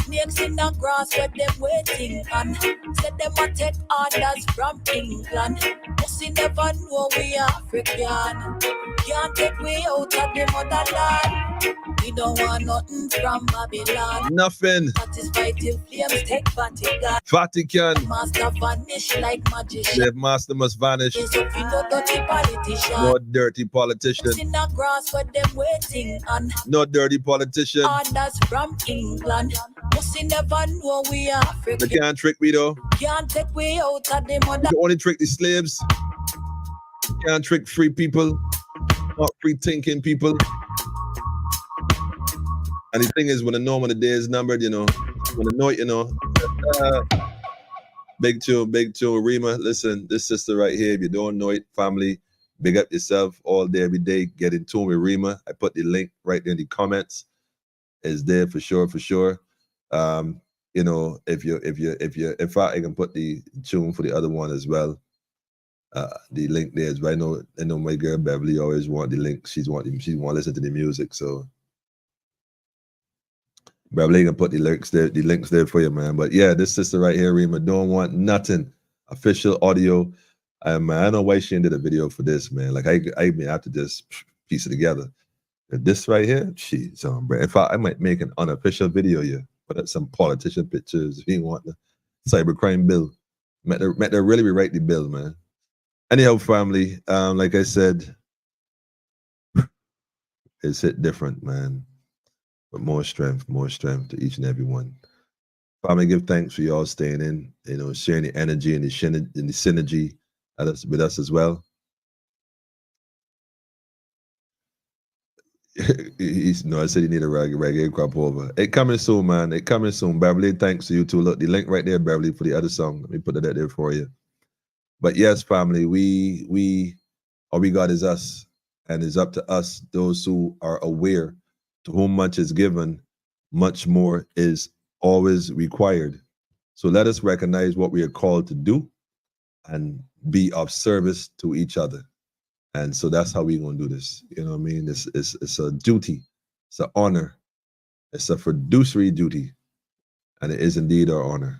Snakes in the grass where them waiting on. Said them a take orders from England. But we never know we African. Can't take we out of the motherland. We don't want nothing from Babylon. Nothing. Satisfied till flames take Vatican. Vatican. Master vanish like magician. Slave master must vanish. Ease up, we no dirty politician. No dirty politician. In the grass where them waiting on. No dirty politician. Orders from England. But we never know we African. They can't trick me though. Can't take we out of the mother. They only trick the slaves. Can't trick free people. Not free thinking people. And the thing is, when the day is numbered, you know, when the know it, you know, Big tune, Rima. Listen, this sister right here, if you don't know it, family, big up yourself all day, every day. Get in tune with Rima. I put the link right there in the comments. It's there for sure. You know, if I can put the tune for the other one as well. The link there is right. I know my girl Beverly always want the link. She want to listen to the music. So Beverly can put the links there for you, man. But yeah, this sister right here, Rima, don't want nothing. Official audio. Man, I don't know why she did a video for this, man. Like I may have to just piece it together. This right here, she's on brand. In fact, I might make an unofficial video here. Put up some politician pictures if you want the cybercrime bill. Met her really rewrite the bill, man. Anyhow, family, like I said, it's hit different, man. But more strength to each and every one. Family, give thanks for y'all staying in, you know, sharing the energy and the synergy with us as well. I said you need a reggae crop over. It coming soon, man. It coming soon. Beverly, thanks to you too. Look, the link right there, Beverly, for the other song. Let me put that there for you. But yes, family, all we got is us, and it's up to us, those who are aware, to whom much is given, much more is always required. So let us recognize what we are called to do and be of service to each other. And so that's how we're going to do this. You know what I mean? It's a duty. It's an honor. It's a fiduciary duty. And it is indeed our honor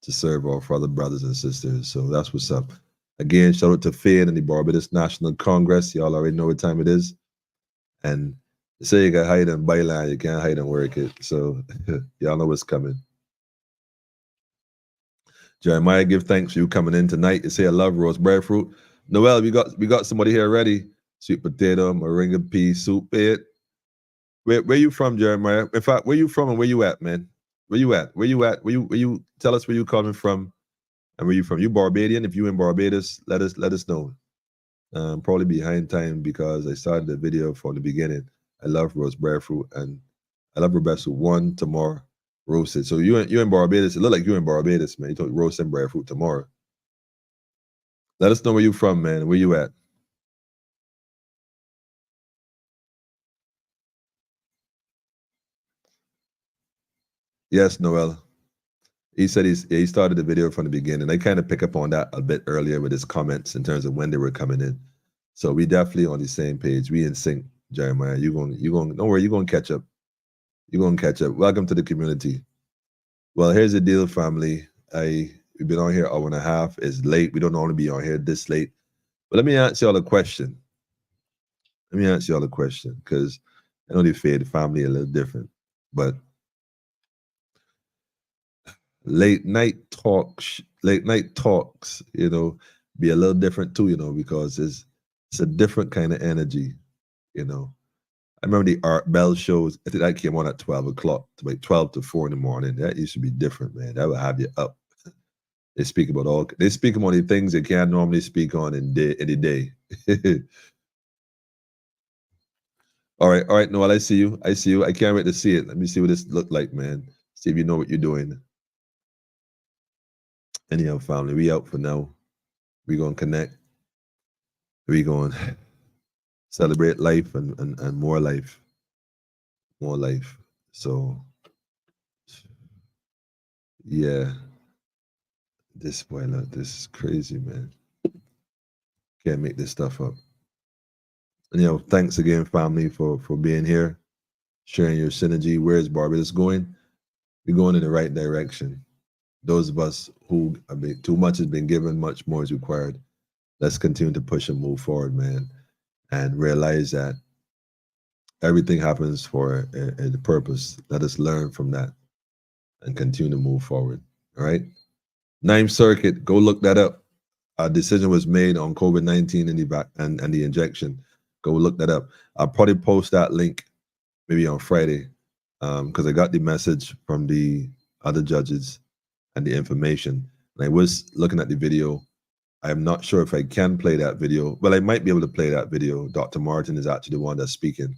to serve our fellow brothers and sisters. So that's what's up. Again, shout out to Fade and the Barbados National Congress. Y'all already know what time it is. And they say you can hide and byline, you can't hide and work it. So y'all know what's coming. Jeremiah, give thanks for you coming in tonight. You say I love roast breadfruit. Noel, we got somebody here already. Sweet potato, moringa pea soup. Where you from, Jeremiah? In fact, where you from and where you at, man? Where you at? Where you tell us where you coming from and where you from? You Barbadian? If you in Barbados, let us know. Probably behind time because I started the video from the beginning. I love roast breadfruit and I love breadfruit one tomorrow roasted. So you in Barbados? It look like you in Barbados, man. You talk roast and breadfruit tomorrow. Let us know where you from, man. Where you at? Yes, Noel. He said he started the video from the beginning. I kind of pick up on that a bit earlier with his comments in terms of when they were coming in. So we definitely on the same page. We in sync, Jeremiah. You going don't worry, you're gonna catch up. You're gonna catch up. Welcome to the community. Well, here's the deal, family. We've been on here an hour and a half. It's late. We don't normally be on here this late. But let me ask y'all a question. Because I know they fade the family a little different. But late night talks, you know, be a little different too, you know, because it's a different kind of energy, you know. I remember the Art Bell shows. I think that came on at 12 o'clock, like 12 to 4 in the morning. That used to be different, man. That would have you up. They speak about the things they can't normally speak on in the day. All right, Noel, I see you. I can't wait to see it. Let me see what this look like, man. See if you know what you're doing. Anyhow, family, we out for now. We gonna connect. We gonna celebrate life and more life. More life. So yeah. This is crazy, man. Can't make this stuff up. And, you know, thanks again, family, for being here, sharing your synergy. Where's Barbados going? We're going in the right direction. Those of us who too much has been given, much more is required. Let's continue to push and move forward, man, and realize that everything happens for a purpose. Let us learn from that and continue to move forward. All right. Ninth Circuit, go look that up. A decision was made on COVID-19 and the injection. Go look that up. I'll probably post that link maybe on Friday because I got the message from the other judges and the information. And I was looking at the video. I'm not sure if I can play that video. Well, I might be able to play that video. Dr. Martin is actually the one that's speaking.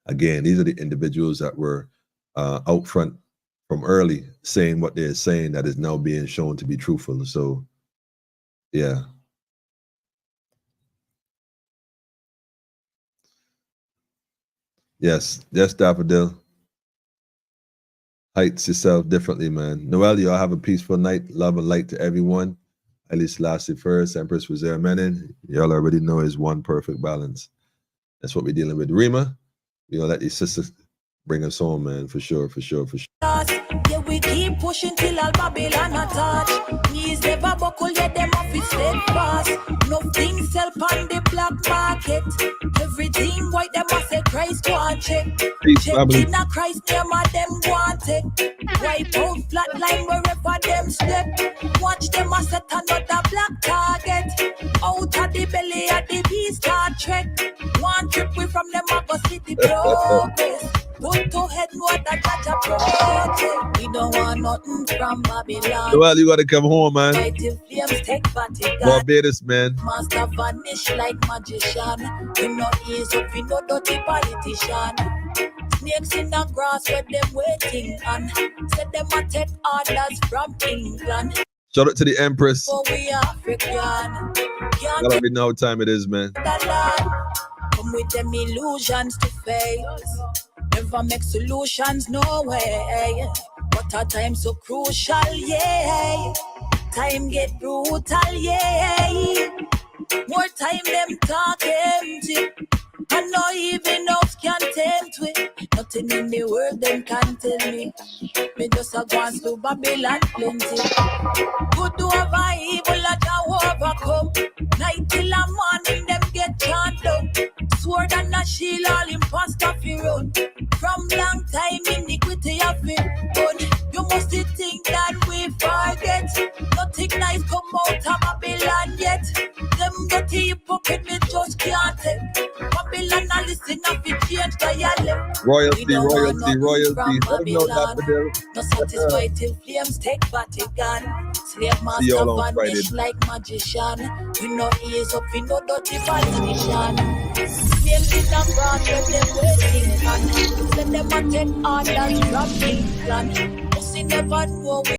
Again, these are the individuals that were out front from early saying what they're saying that is now being shown to be truthful. So, yeah. Yes, Daffodil. Heights yourself differently, man. Noel, y'all have a peaceful night. Love and light to everyone. At least lasted first. Empress was there, Menin. Y'all already know is one perfect balance. That's what we're dealing with. Rima, we gonna let these sisters bring us home, man, for sure. Yeah, we keep pushing till all Babylon attach. Knees never buckle, yet them off it steadfast. No things sell on the black market. Everything white, them must say Christ want check. Check in a Christ name, them want it. Wipe out flat line wherever them step. Watch them a set another black target. Out of the belly of the beast start trek. One trip we from them a go see the progress. Put to head what that project. We don't want nothing from Babylon. Well, you gotta come home, man. Barbados, man. Master vanish like magician. We no ease up, we no dirty politician. Snakes in the grass where them waiting and said them a take orders from England. Shout out to the Empress. Oh, we African. I don't know what time it is, man. Come with them illusions to face. Never make solutions, no way. But our time so crucial, yeah. Time get brutal, yeah. More time them talk empty. And not even else can tempt me. Nothing in the world them can tell me. Me just a glance to Babylon plenty. Good over evil that I overcome. Night till a morning them get chant up. Sword and a shield all imposter fi run. From long time iniquity have been done. You must think that we forget. Nothing nice come out of Babylon yet. Them dirty hypocrite me just can't take. Babylon a listen of it change dialect. Royalty. No satisfied till flames take Vatican. Slave master vanish like magician. We no ease up, we no dirty politician. Names in the ground where them waiting on. Let them a take orders from England. But she never know